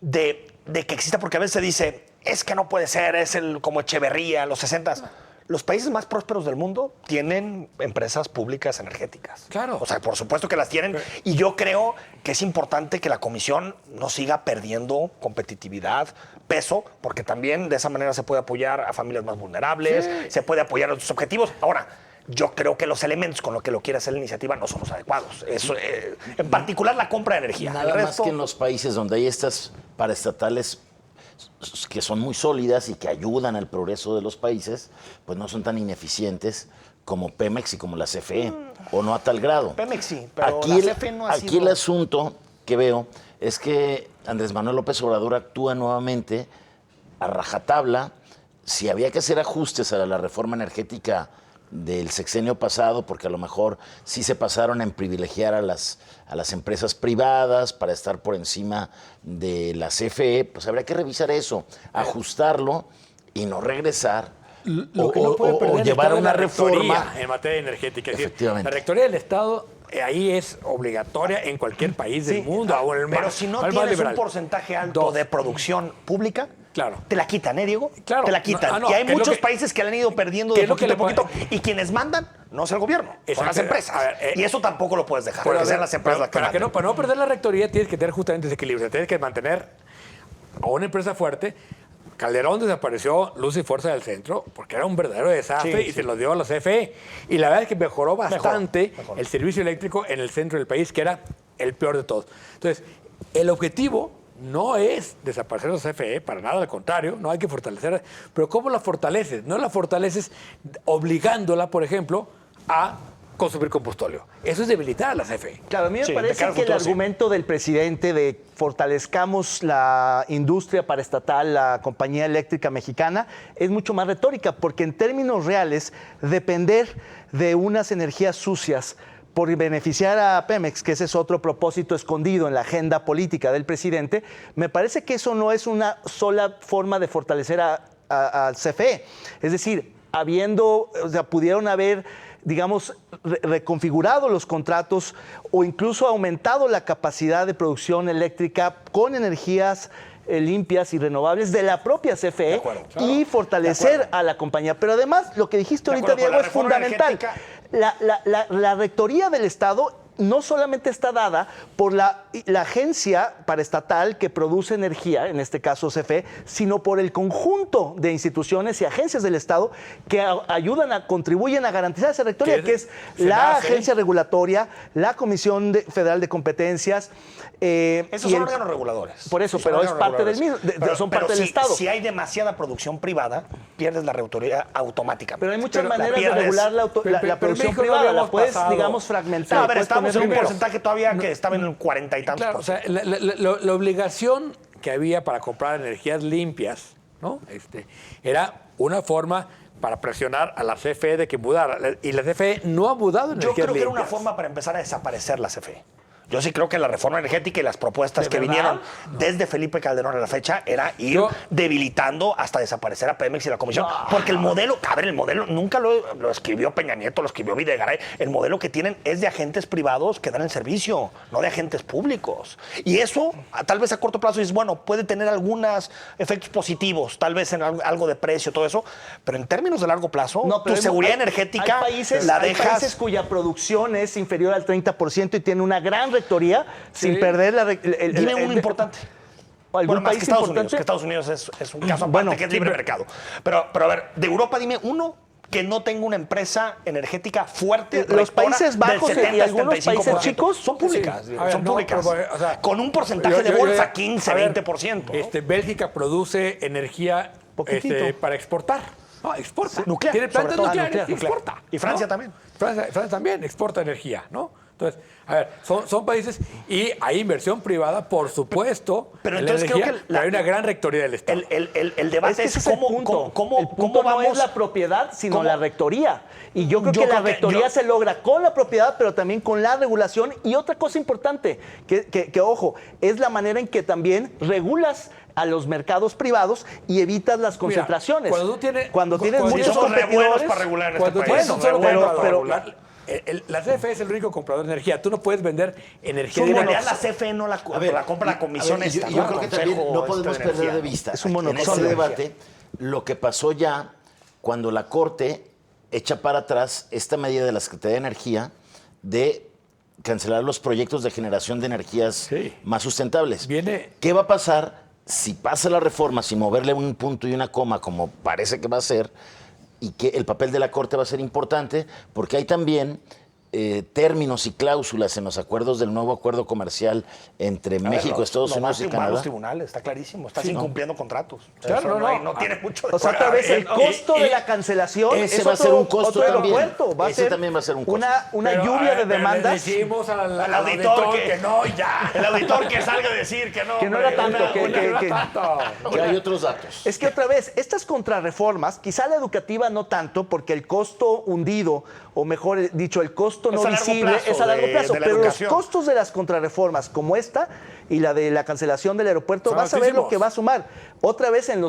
[SPEAKER 5] de que exista, porque a veces se dice, es que no puede ser, como Echeverría en los 60s. Los países más prósperos del mundo tienen empresas públicas energéticas.
[SPEAKER 1] Claro.
[SPEAKER 5] O sea, por supuesto que las tienen. Y yo creo que es importante que la Comisión no siga perdiendo competitividad, peso, porque también de esa manera se puede apoyar a familias más vulnerables, se puede apoyar a otros objetivos. Ahora, yo creo que los elementos con los que lo quiere hacer la iniciativa no son los adecuados. Eso, en particular la compra de energía.
[SPEAKER 6] Nada más que en los países donde hay estas paraestatales que son muy sólidas y que ayudan al progreso de los países, pues no son tan ineficientes como Pemex y como la CFE, o no a tal grado.
[SPEAKER 5] Pemex sí, pero
[SPEAKER 6] aquí
[SPEAKER 5] la CFE no ha sido...
[SPEAKER 6] Aquí el asunto que veo es que Andrés Manuel López Obrador actúa nuevamente a rajatabla. Si había que hacer ajustes a la reforma energética del sexenio pasado, porque a lo mejor sí se pasaron en privilegiar a las empresas privadas para estar por encima de la CFE, pues habría que revisar eso, ajustarlo y no regresar o llevar una reforma
[SPEAKER 1] en materia energética.
[SPEAKER 6] Efectivamente.
[SPEAKER 1] La rectoría del Estado ahí es obligatoria en cualquier país del mundo.
[SPEAKER 5] Pero si no tienes un porcentaje alto de producción pública,
[SPEAKER 1] claro,
[SPEAKER 5] te la quitan, Diego?
[SPEAKER 1] Claro.
[SPEAKER 5] Te la quitan. Y hay muchos países que la han ido perdiendo de poquito a poquito. Y quienes mandan no es el gobierno, son
[SPEAKER 1] Exacto.
[SPEAKER 5] las empresas.
[SPEAKER 1] A ver,
[SPEAKER 5] y eso tampoco lo puedes dejar,
[SPEAKER 1] Pero,
[SPEAKER 5] que sean las empresas las que
[SPEAKER 1] para
[SPEAKER 5] maten.
[SPEAKER 1] no perder la rectoría tienes que tener justamente ese equilibrio. O sea, tienes que mantener a una empresa fuerte. Calderón desapareció luz y fuerza del centro porque era un verdadero desastre y se lo dio a la CFE. Y la verdad es que mejoró bastante el servicio eléctrico en el centro del país, que era el peor de todos. Entonces, el objetivo no es desaparecer la CFE, para nada, al contrario, no hay que fortalecerla. Pero ¿cómo la fortaleces? No la fortaleces obligándola, por ejemplo, a consumir combustóleo. Eso es debilitar a la CFE.
[SPEAKER 4] Claro, a mí me
[SPEAKER 5] Sí, de
[SPEAKER 4] parece
[SPEAKER 5] cara al
[SPEAKER 4] que el
[SPEAKER 5] futuro, sí.
[SPEAKER 4] argumento del presidente de fortalezcamos la industria paraestatal, la compañía eléctrica mexicana, es mucho más retórica, porque en términos reales, depender de unas energías sucias por beneficiar a Pemex, que ese es otro propósito escondido en la agenda política del presidente, me parece que eso no es una sola forma de fortalecer al CFE. Es decir, pudieron haber, digamos, reconfigurado los contratos o incluso aumentado la capacidad de producción eléctrica con energías limpias y renovables de la propia CFE y fortalecer a la compañía. Pero además, lo que dijiste ahorita, Diego, es fundamental. La rectoría del Estado no solamente está dada por la agencia paraestatal que produce energía, en este caso CFE, sino por el conjunto de instituciones y agencias del Estado que contribuyen a garantizar esa rectoría, que es la agencia regulatoria, la Comisión Federal de Competencias.
[SPEAKER 5] Esos son órganos reguladores.
[SPEAKER 4] Por eso, pero es parte del mismo, son parte del Estado.
[SPEAKER 5] Si hay demasiada producción privada, pierdes la rectoría automáticamente.
[SPEAKER 4] Pero hay muchas maneras de regular la producción privada. La puedes, digamos, fragmentar.
[SPEAKER 5] A ver, estamos en un porcentaje todavía que estaba en el 40 y tantos
[SPEAKER 1] Claro, o sea, la obligación que había para comprar energías limpias, ¿no? Era una forma para presionar a la CFE de que mudara. Y la CFE no ha mudado energías
[SPEAKER 5] Yo creo que era
[SPEAKER 1] limpias.
[SPEAKER 5] una forma para empezar a desaparecer la CFE. Yo sí creo que la reforma energética y las propuestas que vinieron desde Felipe Calderón a la fecha era ir debilitando hasta desaparecer a Pemex y la Comisión. Porque el modelo, el modelo nunca lo escribió Peña Nieto, lo escribió Videgaray. El modelo que tienen es de agentes privados que dan el servicio, no de agentes públicos. Y eso, tal vez a corto plazo, dices, bueno, puede tener algunos efectos positivos, tal vez en algo de precio, todo eso. Pero en términos de largo plazo, tu seguridad energética la dejas.
[SPEAKER 4] Hay países cuya producción es inferior al 30% y tiene una gran rectoría sin perder
[SPEAKER 5] Dime uno importante.
[SPEAKER 4] ¿Algún
[SPEAKER 5] Más
[SPEAKER 4] país
[SPEAKER 5] que Estados
[SPEAKER 4] importante?
[SPEAKER 5] Unidos, que Estados Unidos es un caso aparte, que es libre mercado. Pero a ver, de Europa dime uno que no tenga una empresa energética fuerte.
[SPEAKER 4] Los Países Bajos y algunos países chicos
[SPEAKER 5] son públicas.
[SPEAKER 1] A ver,
[SPEAKER 5] son públicas.
[SPEAKER 1] pero, o sea,
[SPEAKER 5] con un porcentaje de bolsa, 15, 20%. ¿no?
[SPEAKER 1] Bélgica produce energía para exportar. No, exporta.
[SPEAKER 5] Nuclear,
[SPEAKER 1] Tiene plantas
[SPEAKER 5] sobre todo.
[SPEAKER 1] nucleares,
[SPEAKER 5] Nuclear.
[SPEAKER 1] exporta.
[SPEAKER 5] Y Francia
[SPEAKER 1] ¿no?
[SPEAKER 5] también.
[SPEAKER 1] Francia también exporta energía, ¿no? Entonces, a ver, son países y hay inversión privada, por supuesto.
[SPEAKER 5] Pero
[SPEAKER 1] en la
[SPEAKER 5] entonces
[SPEAKER 1] energía,
[SPEAKER 5] creo que
[SPEAKER 1] pero hay una gran rectoría del Estado.
[SPEAKER 5] El debate
[SPEAKER 4] Es que ese
[SPEAKER 5] es
[SPEAKER 4] el punto. El punto no es la propiedad, sino la rectoría. Y yo creo que la rectoría se logra con la propiedad, pero también con la regulación. Y otra cosa importante, que ojo, es la manera en que también regulas a los mercados privados y evitas las concentraciones.
[SPEAKER 1] Mira,
[SPEAKER 4] cuando tienes muchos
[SPEAKER 5] somos re buenos
[SPEAKER 4] competidores
[SPEAKER 5] para regular en
[SPEAKER 1] Cuando
[SPEAKER 5] este país.
[SPEAKER 1] tienes un solo
[SPEAKER 4] pero-
[SPEAKER 1] comprador,
[SPEAKER 4] pero-
[SPEAKER 1] la CFE es el único comprador de energía. Tú no puedes vender energía
[SPEAKER 5] En
[SPEAKER 1] directa.
[SPEAKER 5] realidad la CFE no la compra la comisión
[SPEAKER 6] a ver,
[SPEAKER 5] esta.
[SPEAKER 6] yo
[SPEAKER 5] ¿no?
[SPEAKER 6] creo que
[SPEAKER 5] Consejo
[SPEAKER 6] también no podemos
[SPEAKER 5] de
[SPEAKER 6] perder
[SPEAKER 5] Energía.
[SPEAKER 6] de vista
[SPEAKER 4] Es un
[SPEAKER 6] en
[SPEAKER 4] monopolio
[SPEAKER 6] este
[SPEAKER 4] de
[SPEAKER 6] debate lo que pasó ya cuando la Corte echa para atrás esta medida de la Secretaría de Energía de cancelar los proyectos de generación de energías más sustentables. ¿Qué va a pasar si pasa la reforma sin moverle un punto y una coma como parece que va a ser? Y que el papel de la Corte va a ser importante porque hay también términos y cláusulas en los acuerdos del nuevo acuerdo comercial entre México, Estados Unidos y Canadá.
[SPEAKER 5] Los tribunales, está clarísimo. Estás incumpliendo contratos.
[SPEAKER 1] Claro,
[SPEAKER 5] no tiene mucho de
[SPEAKER 4] O sea, otra vez el costo de la cancelación
[SPEAKER 6] ese
[SPEAKER 4] es
[SPEAKER 6] va a ser un costo
[SPEAKER 4] otro
[SPEAKER 6] también.
[SPEAKER 4] aeropuerto. Va a
[SPEAKER 6] Ese
[SPEAKER 4] ser
[SPEAKER 6] también va a ser un costo.
[SPEAKER 4] Una
[SPEAKER 1] Pero,
[SPEAKER 4] lluvia de
[SPEAKER 1] pero
[SPEAKER 4] demandas.
[SPEAKER 1] le decimos al
[SPEAKER 5] auditor
[SPEAKER 1] que no, ya.
[SPEAKER 5] El auditor que salga a decir que no.
[SPEAKER 4] Que no era tanto, que
[SPEAKER 1] No era tanto.
[SPEAKER 6] Que hay otros datos.
[SPEAKER 4] Es que otra vez, estas contrarreformas, quizá la educativa no tanto, porque el costo hundido, o mejor dicho, el costo costo no
[SPEAKER 5] Es a largo
[SPEAKER 4] visible
[SPEAKER 5] plazo
[SPEAKER 4] es a largo
[SPEAKER 5] de-
[SPEAKER 4] plazo,
[SPEAKER 5] de la
[SPEAKER 4] pero los
[SPEAKER 5] educación.
[SPEAKER 4] costos de las contrarreformas como esta y la de la cancelación del aeropuerto,
[SPEAKER 1] Son
[SPEAKER 4] vas a ver lo
[SPEAKER 1] altísimos.
[SPEAKER 4] que va a sumar. Otra vez en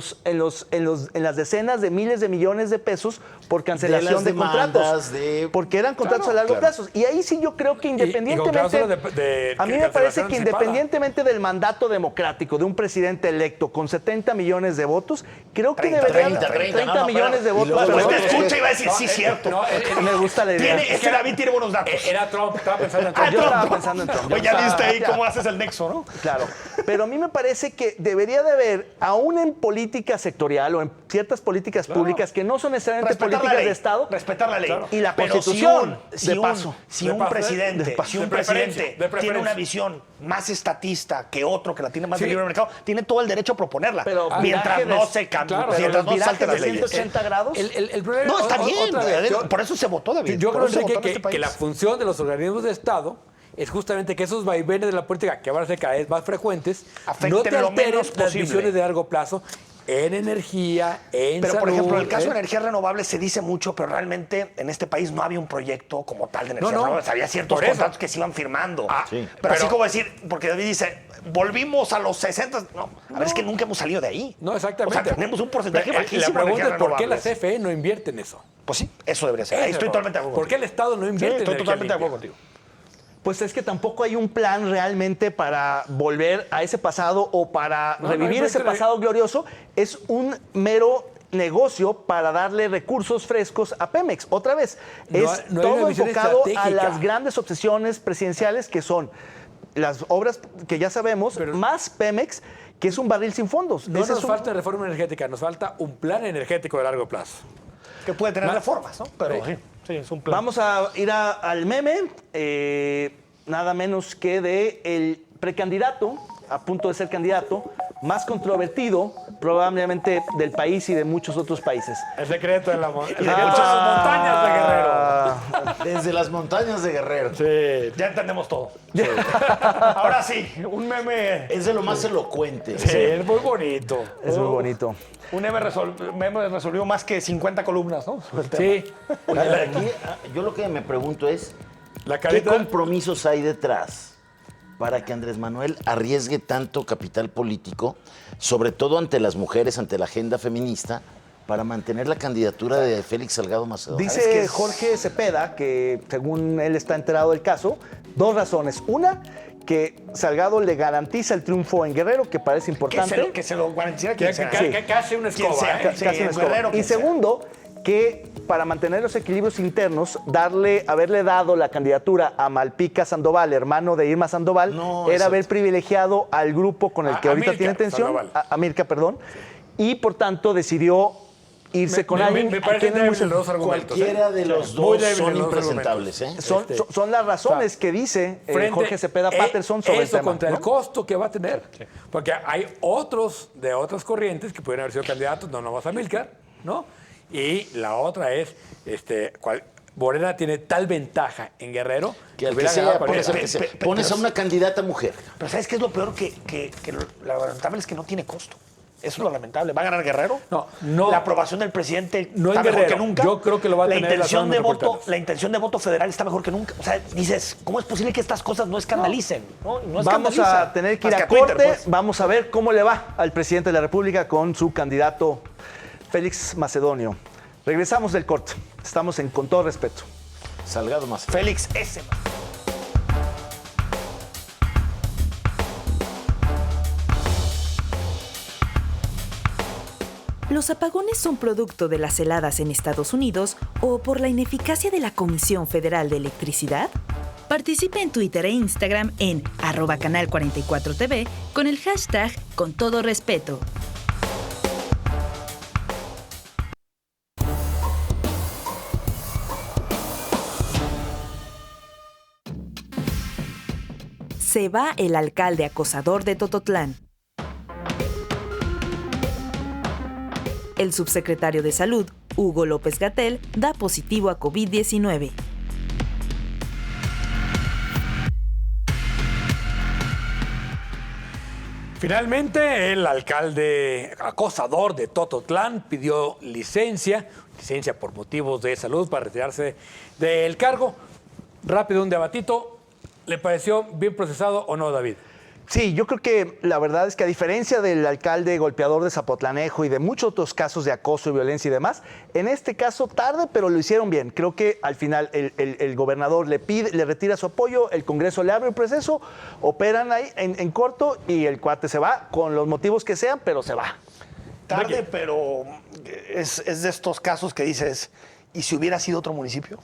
[SPEAKER 4] las decenas de miles de millones de pesos por cancelación
[SPEAKER 6] las
[SPEAKER 4] de
[SPEAKER 6] demandas,
[SPEAKER 4] contratos.
[SPEAKER 6] de-
[SPEAKER 4] Porque eran contratos
[SPEAKER 1] Claro,
[SPEAKER 4] a largo
[SPEAKER 6] claro.
[SPEAKER 4] plazo. Y ahí sí yo creo que
[SPEAKER 1] con
[SPEAKER 4] independientemente...
[SPEAKER 1] cláusulas de
[SPEAKER 4] a mí me
[SPEAKER 1] cancelación
[SPEAKER 4] parece que
[SPEAKER 1] anticipada.
[SPEAKER 4] independientemente del mandato democrático de un presidente electo con 70 millones de votos, creo que
[SPEAKER 5] 30,
[SPEAKER 4] deberían
[SPEAKER 6] 30, no, no,
[SPEAKER 4] millones de
[SPEAKER 6] y
[SPEAKER 4] votos.
[SPEAKER 6] luego
[SPEAKER 4] pero
[SPEAKER 5] Pues te
[SPEAKER 6] nosotros-
[SPEAKER 5] escucha y va a decir, sí, cierto.
[SPEAKER 4] me gusta la idea.
[SPEAKER 5] Es que David tiene buenos datos.
[SPEAKER 1] Era Trump, estaba pensando en Trump.
[SPEAKER 4] Yo estaba pensando en Trump.
[SPEAKER 5] Oye, ya viste ahí
[SPEAKER 4] Ya.
[SPEAKER 5] cómo haces el nexo, ¿no?
[SPEAKER 4] Claro, pero a mí me parece que debería de haber, aún en política sectorial o en ciertas políticas públicas que no son necesariamente
[SPEAKER 5] Respetar la
[SPEAKER 4] políticas
[SPEAKER 5] ley.
[SPEAKER 4] de Estado,
[SPEAKER 5] Respetar la ley.
[SPEAKER 4] y la
[SPEAKER 5] Pero
[SPEAKER 4] Constitución,
[SPEAKER 5] si
[SPEAKER 4] de
[SPEAKER 5] un,
[SPEAKER 4] paso.
[SPEAKER 5] si
[SPEAKER 1] De
[SPEAKER 5] un
[SPEAKER 1] paso,
[SPEAKER 5] presidente,
[SPEAKER 4] de paso.
[SPEAKER 5] si un
[SPEAKER 1] De preferencia,
[SPEAKER 5] presidente
[SPEAKER 1] de preferencia.
[SPEAKER 5] tiene una visión más estatista que otro que la tiene más de
[SPEAKER 1] Sí.
[SPEAKER 5] libre mercado, tiene todo el derecho a proponerla.
[SPEAKER 4] Pero
[SPEAKER 5] mientras
[SPEAKER 4] viraje
[SPEAKER 5] no
[SPEAKER 4] de-
[SPEAKER 5] se cambie,
[SPEAKER 1] claro,
[SPEAKER 5] mientras
[SPEAKER 4] los
[SPEAKER 5] no salte
[SPEAKER 4] virajes
[SPEAKER 5] las
[SPEAKER 4] de
[SPEAKER 5] leyes.
[SPEAKER 4] 180 grados.
[SPEAKER 1] El problema,
[SPEAKER 5] No, está bien.
[SPEAKER 1] otra vez,
[SPEAKER 5] Por eso se votó, David.
[SPEAKER 1] Yo
[SPEAKER 5] Por
[SPEAKER 1] creo,
[SPEAKER 5] eso se
[SPEAKER 1] Enrique,
[SPEAKER 5] votó en este
[SPEAKER 1] que la
[SPEAKER 5] país.
[SPEAKER 1] función de los organismos de Estado es justamente que esos vaivenes de la política, que van a ser cada vez más frecuentes,
[SPEAKER 5] Afecten
[SPEAKER 1] no te
[SPEAKER 5] lo
[SPEAKER 1] alteren
[SPEAKER 5] menos
[SPEAKER 1] las
[SPEAKER 5] posible.
[SPEAKER 1] visiones de largo plazo en energía, en
[SPEAKER 5] Pero,
[SPEAKER 1] salud.
[SPEAKER 5] por ejemplo, en el caso de
[SPEAKER 1] ¿eh?
[SPEAKER 5] energías renovables se dice mucho, pero realmente en este país no había un proyecto como tal de energías
[SPEAKER 1] No, no.
[SPEAKER 5] renovables. Había ciertos
[SPEAKER 1] Por eso.
[SPEAKER 5] contratos que se iban firmando.
[SPEAKER 6] Sí.
[SPEAKER 5] Pero así como decir, porque David dice, volvimos a los 60. No, a ver, es que nunca hemos salido de ahí.
[SPEAKER 1] No, exactamente.
[SPEAKER 5] O sea, tenemos un porcentaje
[SPEAKER 1] Pero,
[SPEAKER 5] bajísimo
[SPEAKER 1] la
[SPEAKER 5] de
[SPEAKER 1] pregunta es
[SPEAKER 5] energías
[SPEAKER 1] por qué la
[SPEAKER 5] renovables.
[SPEAKER 1] CFE no invierte en eso.
[SPEAKER 5] Pues sí, eso debería ser. Ahí
[SPEAKER 1] Ese
[SPEAKER 5] estoy
[SPEAKER 1] es
[SPEAKER 5] totalmente de acuerdo.
[SPEAKER 1] ¿Por qué el Estado no
[SPEAKER 5] Sí,
[SPEAKER 1] invierte en
[SPEAKER 5] estoy
[SPEAKER 1] energía
[SPEAKER 5] totalmente de
[SPEAKER 1] limpia?
[SPEAKER 5] acuerdo contigo.
[SPEAKER 4] Pues es que tampoco hay un plan realmente para volver a ese pasado o para
[SPEAKER 1] No,
[SPEAKER 4] revivir
[SPEAKER 1] no hay
[SPEAKER 4] ese
[SPEAKER 1] plan.
[SPEAKER 4] pasado glorioso. Es un mero negocio para darle recursos frescos a Pemex. Otra vez,
[SPEAKER 1] No
[SPEAKER 4] es
[SPEAKER 1] hay- no hay
[SPEAKER 4] todo
[SPEAKER 1] una visión
[SPEAKER 4] enfocado a
[SPEAKER 1] estratégica.
[SPEAKER 4] las grandes obsesiones presidenciales que son las obras que ya sabemos,
[SPEAKER 1] Pero-
[SPEAKER 4] más Pemex, que es un barril sin fondos.
[SPEAKER 1] No
[SPEAKER 4] Ese
[SPEAKER 1] nos
[SPEAKER 4] es un-
[SPEAKER 1] falta reforma energética, nos falta un plan energético de largo plazo.
[SPEAKER 5] Que puede tener
[SPEAKER 1] Ma-
[SPEAKER 5] reformas, ¿no? Pero sí, es un plan.
[SPEAKER 4] Vamos a ir al meme, nada menos que de el precandidato, a punto de ser candidato, más controvertido probablemente del país y de muchos otros países.
[SPEAKER 1] El secreto de, el secreto de
[SPEAKER 4] Ah,
[SPEAKER 1] las montañas de Guerrero.
[SPEAKER 6] Desde las montañas de Guerrero.
[SPEAKER 1] Sí.
[SPEAKER 5] Ya entendemos todo. Ahora sí, un meme.
[SPEAKER 6] Es de lo más elocuente.
[SPEAKER 1] Sí, es muy bonito.
[SPEAKER 4] es muy bonito.
[SPEAKER 5] Un meme resolvió más que 50 columnas, ¿no? Sobre el tema.
[SPEAKER 1] Sí.
[SPEAKER 6] Oye, aquí, yo lo que me pregunto es,
[SPEAKER 1] La
[SPEAKER 6] ¿qué
[SPEAKER 1] carita.
[SPEAKER 6] compromisos hay detrás para que Andrés Manuel arriesgue tanto capital político, sobre todo ante las mujeres, ante la agenda feminista, para mantener la candidatura de Félix Salgado Macedonio?
[SPEAKER 4] Dice Jorge Cepeda que, según él está enterado del caso, dos razones. Una, que Salgado le garantiza el triunfo en Guerrero, que parece importante.
[SPEAKER 5] Que se lo garantiza
[SPEAKER 1] Que,
[SPEAKER 5] quien sea.
[SPEAKER 1] que casi una
[SPEAKER 5] Quien
[SPEAKER 1] escoba.
[SPEAKER 5] sea,
[SPEAKER 1] ¿eh?
[SPEAKER 5] sí,
[SPEAKER 4] Casi una escoba.
[SPEAKER 5] Guerrero,
[SPEAKER 4] Y
[SPEAKER 5] quien sea.
[SPEAKER 4] segundo, que para mantener los equilibrios internos, haberle dado la candidatura a Malpica Sandoval, hermano de Irma Sandoval,
[SPEAKER 6] No,
[SPEAKER 4] era
[SPEAKER 6] exacto.
[SPEAKER 4] haber privilegiado al grupo con el que
[SPEAKER 1] A
[SPEAKER 4] ahorita
[SPEAKER 1] Milka
[SPEAKER 4] tiene tensión,
[SPEAKER 1] Sandoval.
[SPEAKER 4] a Mirka, perdón, y por tanto decidió irse con alguien
[SPEAKER 1] me
[SPEAKER 4] a
[SPEAKER 1] parecen
[SPEAKER 4] quien es muy
[SPEAKER 1] débiles los dos argumentos.
[SPEAKER 6] Cualquiera
[SPEAKER 1] ¿eh?
[SPEAKER 6] de los
[SPEAKER 1] Muy
[SPEAKER 6] dos
[SPEAKER 1] débiles
[SPEAKER 6] son
[SPEAKER 1] los dos
[SPEAKER 6] impresentables, ¿eh?
[SPEAKER 4] son las razones que dice Jorge Cepeda Patterson sobre el
[SPEAKER 1] eso
[SPEAKER 4] tema.
[SPEAKER 1] contra
[SPEAKER 4] ¿no?
[SPEAKER 1] el costo que va a tener. Porque hay otros de otras corrientes que pueden haber sido candidatos, no nomás a Milcar, ¿no? Y la otra es, Morena tiene tal ventaja en Guerrero
[SPEAKER 6] Que al que
[SPEAKER 1] hubiera
[SPEAKER 6] sea,
[SPEAKER 1] ganado
[SPEAKER 6] pones,
[SPEAKER 1] cualquiera.
[SPEAKER 6] al que sea. Pones a una candidata mujer.
[SPEAKER 5] Pero ¿sabes qué es lo peor? Que lo lamentable es que no tiene costo. Eso es lo lamentable. ¿Va a ganar Guerrero?
[SPEAKER 1] No.
[SPEAKER 5] La aprobación del presidente
[SPEAKER 1] No
[SPEAKER 5] está
[SPEAKER 1] en
[SPEAKER 5] mejor
[SPEAKER 1] Guerrero.
[SPEAKER 5] que nunca.
[SPEAKER 1] Yo creo que lo va a tener en las
[SPEAKER 5] intención
[SPEAKER 1] zonas
[SPEAKER 5] de voto,
[SPEAKER 1] metropolitanas.
[SPEAKER 5] La intención de voto federal está mejor que nunca. O sea, dices, ¿cómo es posible que estas cosas no escandalicen? No, no
[SPEAKER 4] Vamos
[SPEAKER 5] escandalicen.
[SPEAKER 4] a tener que ir
[SPEAKER 5] Más
[SPEAKER 4] a
[SPEAKER 5] Twitter,
[SPEAKER 4] corte.
[SPEAKER 5] pues.
[SPEAKER 4] Vamos a ver cómo le va al presidente de la República con su candidato Félix Macedonio. Regresamos del corte. Estamos en Con Todo Respeto.
[SPEAKER 6] Salgado Macedonio.
[SPEAKER 5] Félix S.
[SPEAKER 7] ¿Los apagones son producto de las heladas en Estados Unidos o por la ineficacia de la Comisión Federal de Electricidad? Participe en Twitter e Instagram en @canal44tv con el hashtag Con Todo Respeto. Se va el alcalde acosador de Tototlán. El subsecretario de Salud, Hugo López-Gatell, da positivo a COVID-19.
[SPEAKER 1] Finalmente, el alcalde acosador de Tototlán pidió licencia por motivos de salud para retirarse del cargo. Rápido, un debatito. ¿Le pareció bien procesado o no, David?
[SPEAKER 4] Sí, yo creo que la verdad es que a diferencia del alcalde golpeador de Zapotlanejo y de muchos otros casos de acoso y violencia y demás, en este caso tarde, pero lo hicieron bien. Creo que al final el gobernador le retira su apoyo, el Congreso le abre el proceso, operan ahí en corto y el cuate se va, con los motivos que sean, pero se va.
[SPEAKER 5] Tarde, pero es de estos casos que dices, ¿y si hubiera sido otro municipio?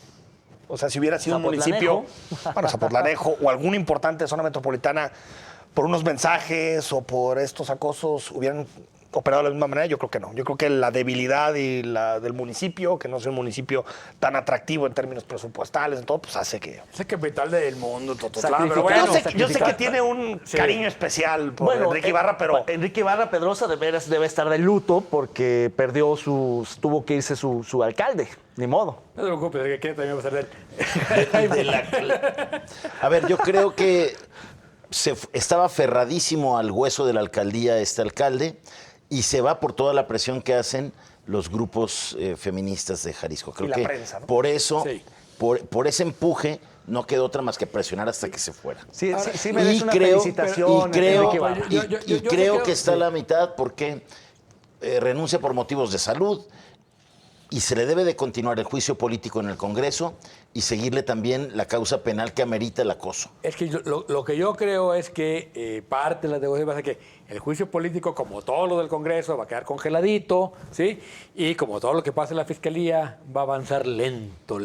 [SPEAKER 5] O sea, si hubiera sido un municipio, bueno, Zapotlanejo o alguna importante zona metropolitana, por unos mensajes o por estos acosos hubieran operado de la misma manera, yo creo que no. Yo creo que la debilidad y la del municipio, que no es un municipio tan atractivo en términos presupuestales, en todo, pues hace que...
[SPEAKER 1] Es el capital del mundo, Tototlán, pero bueno.
[SPEAKER 5] Yo sé que tiene un cariño especial por Enrique Ibarra, pero...
[SPEAKER 4] Enrique Ibarra Pedrosa de veras debe estar de luto porque tuvo que irse su alcalde, ni modo.
[SPEAKER 1] No te preocupes, que también va a ser de él.
[SPEAKER 6] A ver, yo creo que estaba aferradísimo al hueso de la alcaldía este alcalde y se va por toda la presión que hacen los grupos feministas de Jalisco. Creo
[SPEAKER 5] y la
[SPEAKER 6] que
[SPEAKER 5] prensa, ¿no?
[SPEAKER 6] por eso,
[SPEAKER 1] Sí.
[SPEAKER 6] por ese empuje, no quedó otra más que presionar hasta que se fuera.
[SPEAKER 4] Sí merece una felicitación. Enrique Ibarra.
[SPEAKER 6] Y creo que está a la mitad porque renuncia por motivos de salud y se le debe de continuar el juicio político en el Congreso y seguirle también la causa penal que amerita el acoso.
[SPEAKER 1] Es que lo que yo creo es que parte de la negociación va a ser que el juicio político, como todo lo del Congreso, va a quedar congeladito, ¿sí? Y como todo lo que pasa en la Fiscalía, va a avanzar lento.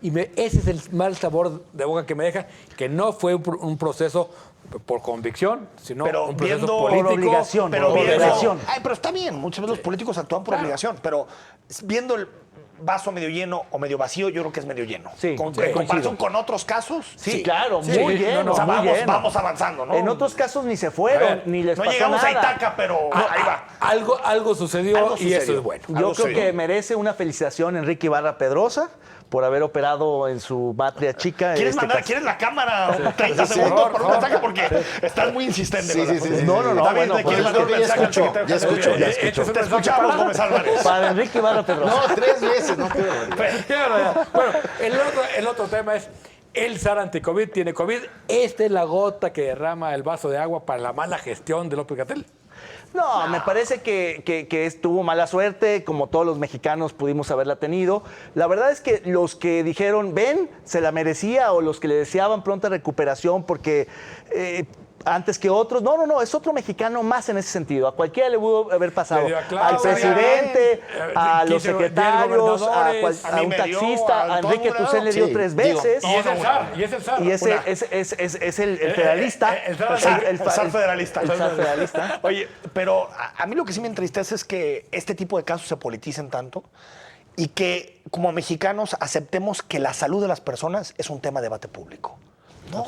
[SPEAKER 1] Y ese es el mal sabor de boca que me deja, que no fue un proceso por convicción, sino un proceso político.
[SPEAKER 4] Por obligación.
[SPEAKER 5] Pero
[SPEAKER 4] por obligación.
[SPEAKER 5] Pero está bien, muchas veces los políticos actúan por obligación, pero viendo el vaso medio lleno o medio vacío, yo creo que es medio lleno.
[SPEAKER 4] Sí,
[SPEAKER 5] En
[SPEAKER 4] coincido.
[SPEAKER 5] comparación con otros casos,
[SPEAKER 4] Sí, claro,
[SPEAKER 1] Sí,
[SPEAKER 4] muy lleno.
[SPEAKER 5] o sea,
[SPEAKER 4] muy lleno.
[SPEAKER 5] vamos avanzando, ¿no?
[SPEAKER 4] En otros casos ni se fueron,
[SPEAKER 1] A ver,
[SPEAKER 4] ni les
[SPEAKER 5] no
[SPEAKER 4] pasó
[SPEAKER 5] llegamos
[SPEAKER 4] nada.
[SPEAKER 5] a Itaca, pero ahí va.
[SPEAKER 1] Algo sucedió
[SPEAKER 5] Algo
[SPEAKER 1] y eso
[SPEAKER 5] sucedió.
[SPEAKER 1] es bueno.
[SPEAKER 4] Yo
[SPEAKER 5] Algo
[SPEAKER 4] creo
[SPEAKER 5] sucedió.
[SPEAKER 4] que merece una felicitación Enrique Ibarra Pedrosa por haber operado en su patria chica.
[SPEAKER 5] ¿Quieres la cámara 30 segundos por un mensaje? Porque estás muy insistente.
[SPEAKER 6] Sí,
[SPEAKER 5] ¿verdad?
[SPEAKER 6] sí, sí, sí.
[SPEAKER 4] No,
[SPEAKER 5] Está bien,
[SPEAKER 4] bueno,
[SPEAKER 5] ¿le quieres
[SPEAKER 6] pues,
[SPEAKER 5] mandar un
[SPEAKER 6] ya
[SPEAKER 5] mensaje al
[SPEAKER 6] escuchó,
[SPEAKER 5] secretario
[SPEAKER 6] ya escuchó,
[SPEAKER 5] general?
[SPEAKER 6] ya escuchó.
[SPEAKER 5] Te escuchamos, Gómez Álvarez.
[SPEAKER 4] Para Enrique Ibarra Pedrosa.
[SPEAKER 6] No, 3 veces, no creo.
[SPEAKER 1] Bueno, el otro tema es el SAR anti-COVID tiene COVID. Esta es la gota que derrama el vaso de agua para la mala gestión de López-Gatell.
[SPEAKER 4] No, me parece que tuvo mala suerte, como todos los mexicanos pudimos haberla tenido. La verdad es que los que dijeron, ven, se la merecía, o los que le deseaban pronta recuperación porque antes que otros, no, es otro mexicano más en ese sentido. A cualquiera le pudo haber pasado.
[SPEAKER 1] Le dio a Claudia,
[SPEAKER 4] Al presidente, a los
[SPEAKER 1] 15
[SPEAKER 4] secretarios,
[SPEAKER 1] gobernadores,
[SPEAKER 4] a
[SPEAKER 5] a mí
[SPEAKER 4] un
[SPEAKER 5] me dio,
[SPEAKER 4] taxista,
[SPEAKER 5] a
[SPEAKER 4] a
[SPEAKER 5] todo
[SPEAKER 4] Enrique
[SPEAKER 5] el mundo.
[SPEAKER 4] Tucen le dio
[SPEAKER 6] Sí,
[SPEAKER 4] 3
[SPEAKER 6] digo,
[SPEAKER 4] veces.
[SPEAKER 1] Y es el SAR.
[SPEAKER 4] Y es el federalista.
[SPEAKER 5] El SAR federalista.
[SPEAKER 4] El SAR federalista.
[SPEAKER 5] Oye, pero a mí lo que sí me entristece es que este tipo de casos se politicen tanto y que como mexicanos aceptemos que la salud de las personas es un tema de debate público. No.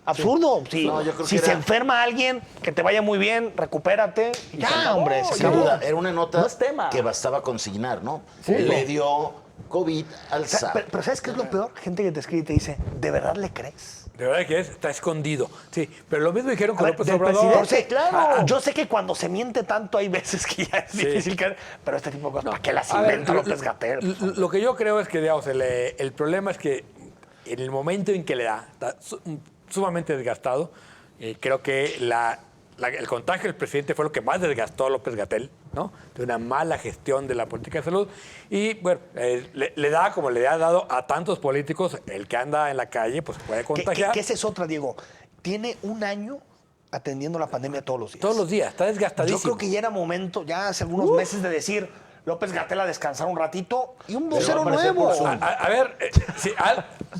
[SPEAKER 5] Absurdo. Sí.
[SPEAKER 6] No, yo creo
[SPEAKER 5] si
[SPEAKER 6] que
[SPEAKER 5] se
[SPEAKER 6] era-
[SPEAKER 5] enferma alguien, que te vaya muy bien, recupérate.
[SPEAKER 4] se
[SPEAKER 5] Ya,
[SPEAKER 4] acabó,
[SPEAKER 5] hombre. se
[SPEAKER 6] Sin
[SPEAKER 5] acabó.
[SPEAKER 6] duda, era una nota
[SPEAKER 4] No es tema.
[SPEAKER 6] que bastaba consignar, ¿no? Le dio COVID al SAR.
[SPEAKER 5] Pero ¿sabes qué es lo peor? Gente que te escribe y te dice, ¿de verdad le crees?
[SPEAKER 1] De verdad que está escondido. Sí, pero lo mismo dijeron con
[SPEAKER 5] A ver,
[SPEAKER 1] López
[SPEAKER 5] del
[SPEAKER 1] Obrador.
[SPEAKER 5] presidente,
[SPEAKER 4] claro.
[SPEAKER 5] Yo sé que cuando se miente tanto hay veces que ya es difícil creer, pero este tipo de cosas, ¿para qué las
[SPEAKER 1] A ver,
[SPEAKER 5] inventa López-Gatell?
[SPEAKER 1] Lo que yo creo es que, digamos, el problema es que en el momento en que le da, está sumamente desgastado. Creo que el contagio del presidente fue lo que más desgastó a López-Gatell, ¿no? De una mala gestión de la política de salud. Y, bueno, le da, como le ha dado a tantos políticos, el que anda en la calle, pues puede contagiar.
[SPEAKER 5] Que esa es otra, Diego. Tiene un año atendiendo la pandemia todos los días.
[SPEAKER 1] Todos los días, está desgastadísimo.
[SPEAKER 5] Yo creo que ya era momento, ya hace algunos meses, de decir, López-Gatell a descansar un ratito y un vocero nuevo.
[SPEAKER 1] A ver,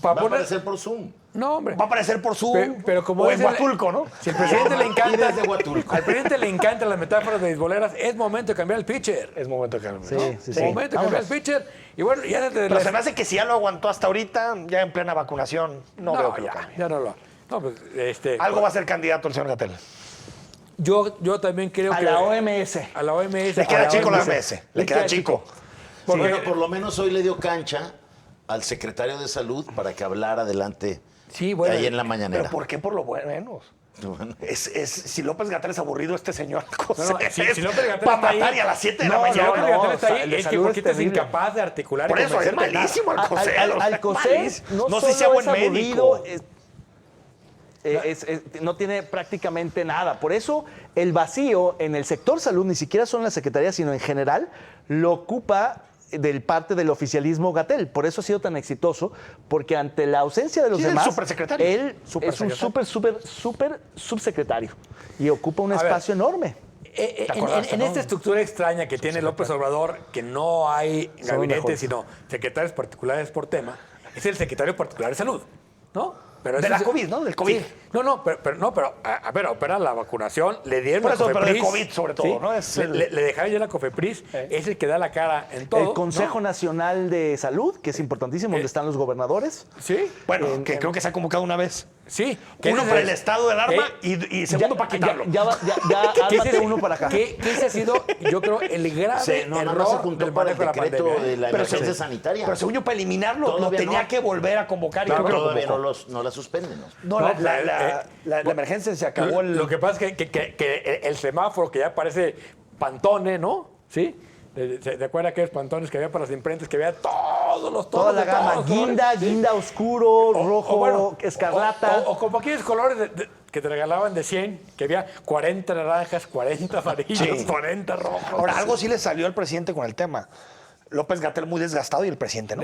[SPEAKER 6] Va a aparecer por Zoom.
[SPEAKER 1] No, hombre.
[SPEAKER 5] Va a aparecer por Zoom
[SPEAKER 1] Pero como
[SPEAKER 5] o
[SPEAKER 1] es
[SPEAKER 5] en Huatulco, ¿no?
[SPEAKER 1] Si al presidente le encanta.
[SPEAKER 6] Y desde Huatulco.
[SPEAKER 1] Al presidente le encantan las metáforas de beisboleras, es momento de cambiar el pitcher.
[SPEAKER 5] Es momento de cambiar.
[SPEAKER 4] Sí.
[SPEAKER 1] Momento de cambiar el pitcher. Y bueno, ya desde
[SPEAKER 5] Pero se me hace que si ya lo aguantó hasta ahorita, ya en plena vacunación, no veo que lo
[SPEAKER 1] ya,
[SPEAKER 5] cambie.
[SPEAKER 1] ya no lo. No, pues,
[SPEAKER 5] Algo va a ser candidato el señor Gatell.
[SPEAKER 1] yo también creo
[SPEAKER 4] A
[SPEAKER 1] que.
[SPEAKER 4] la OMS.
[SPEAKER 1] A la OMS.
[SPEAKER 5] Le queda
[SPEAKER 1] a
[SPEAKER 5] chico la
[SPEAKER 1] OMS.
[SPEAKER 5] OMS. Le queda chico.
[SPEAKER 6] Bueno, por lo menos hoy le dio cancha al secretario de Salud para que hablara adelante
[SPEAKER 1] Sí, bueno.
[SPEAKER 6] ahí en la mañanera.
[SPEAKER 5] ¿Pero por qué por lo menos? Si López-Gatell es aburrido, este señor.
[SPEAKER 1] Si López-Gatell
[SPEAKER 5] para
[SPEAKER 1] está ahí,
[SPEAKER 5] matar y a las 7 de la mañana.
[SPEAKER 1] Si López-Gatell está ahí,
[SPEAKER 4] el de
[SPEAKER 1] es que
[SPEAKER 4] salud
[SPEAKER 1] porque
[SPEAKER 4] es
[SPEAKER 1] es
[SPEAKER 4] terrible.
[SPEAKER 1] incapaz de articular
[SPEAKER 5] Por
[SPEAKER 1] y
[SPEAKER 5] eso es
[SPEAKER 1] convencer de nada.
[SPEAKER 5] malísimo Alcocer.
[SPEAKER 4] Alcocer no
[SPEAKER 5] sé
[SPEAKER 4] solo
[SPEAKER 5] si sea buen
[SPEAKER 4] es
[SPEAKER 5] médico.
[SPEAKER 4] aburrido, no tiene prácticamente nada. Por eso el vacío en el sector salud, ni siquiera son las secretarías, sino en general, lo ocupa del parte del oficialismo Gatell. Por eso ha sido tan exitoso, porque ante la ausencia de los
[SPEAKER 5] Sí, el
[SPEAKER 4] demás,
[SPEAKER 5] supersecretario.
[SPEAKER 4] él es un súper subsecretario y ocupa un
[SPEAKER 1] ver.
[SPEAKER 4] espacio enorme.
[SPEAKER 1] En esta estructura extraña que tiene López Obrador, que no hay
[SPEAKER 4] Son
[SPEAKER 1] gabinete,
[SPEAKER 4] mejores.
[SPEAKER 1] sino secretarios particulares por tema, es el secretario particular de salud, ¿no? Pero
[SPEAKER 5] De
[SPEAKER 1] ese
[SPEAKER 5] la
[SPEAKER 1] es-
[SPEAKER 5] COVID, ¿no? Del COVID.
[SPEAKER 1] Sí. Pero a ver, opera la vacunación, le dieron
[SPEAKER 5] Por
[SPEAKER 1] la
[SPEAKER 5] eso, pero
[SPEAKER 1] COFEPRIS.
[SPEAKER 5] del COVID sobre todo, ¿no? Es el-
[SPEAKER 1] le dejaron ya la COFEPRIS, es el que da la cara en todo.
[SPEAKER 4] El Consejo
[SPEAKER 1] ¿no?
[SPEAKER 4] Nacional de Salud, que es importantísimo, donde están los gobernadores.
[SPEAKER 1] Sí,
[SPEAKER 5] Bueno, que creo que se ha convocado una vez.
[SPEAKER 1] sí.
[SPEAKER 5] Uno
[SPEAKER 1] ese
[SPEAKER 5] para
[SPEAKER 1] es-
[SPEAKER 5] el estado del arma
[SPEAKER 1] Eh,
[SPEAKER 5] y segundo para quitarlo.
[SPEAKER 4] Ya
[SPEAKER 1] que
[SPEAKER 4] ármate
[SPEAKER 1] ese-
[SPEAKER 4] uno para acá.
[SPEAKER 1] que ese ha sido, yo creo, el grave
[SPEAKER 6] No,
[SPEAKER 1] error
[SPEAKER 6] no se juntó
[SPEAKER 1] del
[SPEAKER 6] para el
[SPEAKER 1] manejo de la
[SPEAKER 6] decreto
[SPEAKER 1] pandemia.
[SPEAKER 6] de la
[SPEAKER 5] Pero
[SPEAKER 6] emergencia
[SPEAKER 5] sí.
[SPEAKER 6] sanitaria.
[SPEAKER 5] Pero según yo, para eliminarlo, lo
[SPEAKER 6] Todavía
[SPEAKER 5] tenía
[SPEAKER 6] no.
[SPEAKER 5] que volver a convocar. Y
[SPEAKER 6] Claro,
[SPEAKER 5] creo que lo
[SPEAKER 6] todavía
[SPEAKER 5] convocó.
[SPEAKER 6] no la suspenden. ¿no?
[SPEAKER 5] No, la emergencia se acabó el...
[SPEAKER 1] Lo que pasa es que el semáforo, que ya parece Pantone, ¿no? ¿Sí? ¿Se acuerda que es Pantones que había para las imprentas, que había todos los tonos
[SPEAKER 4] Toda la
[SPEAKER 1] de
[SPEAKER 4] gama,
[SPEAKER 1] todos los
[SPEAKER 4] guinda,
[SPEAKER 1] colores? Sí.
[SPEAKER 4] guinda oscuro, rojo,
[SPEAKER 1] bueno,
[SPEAKER 4] escarlata.
[SPEAKER 1] O como aquellos colores que te regalaban de 100, que había 40 naranjas, 40 amarillos,
[SPEAKER 5] Sí.
[SPEAKER 1] 40 rojos.
[SPEAKER 5] Ahora, algo sí le salió al presidente con el tema. López-Gatell muy desgastado y el presidente no.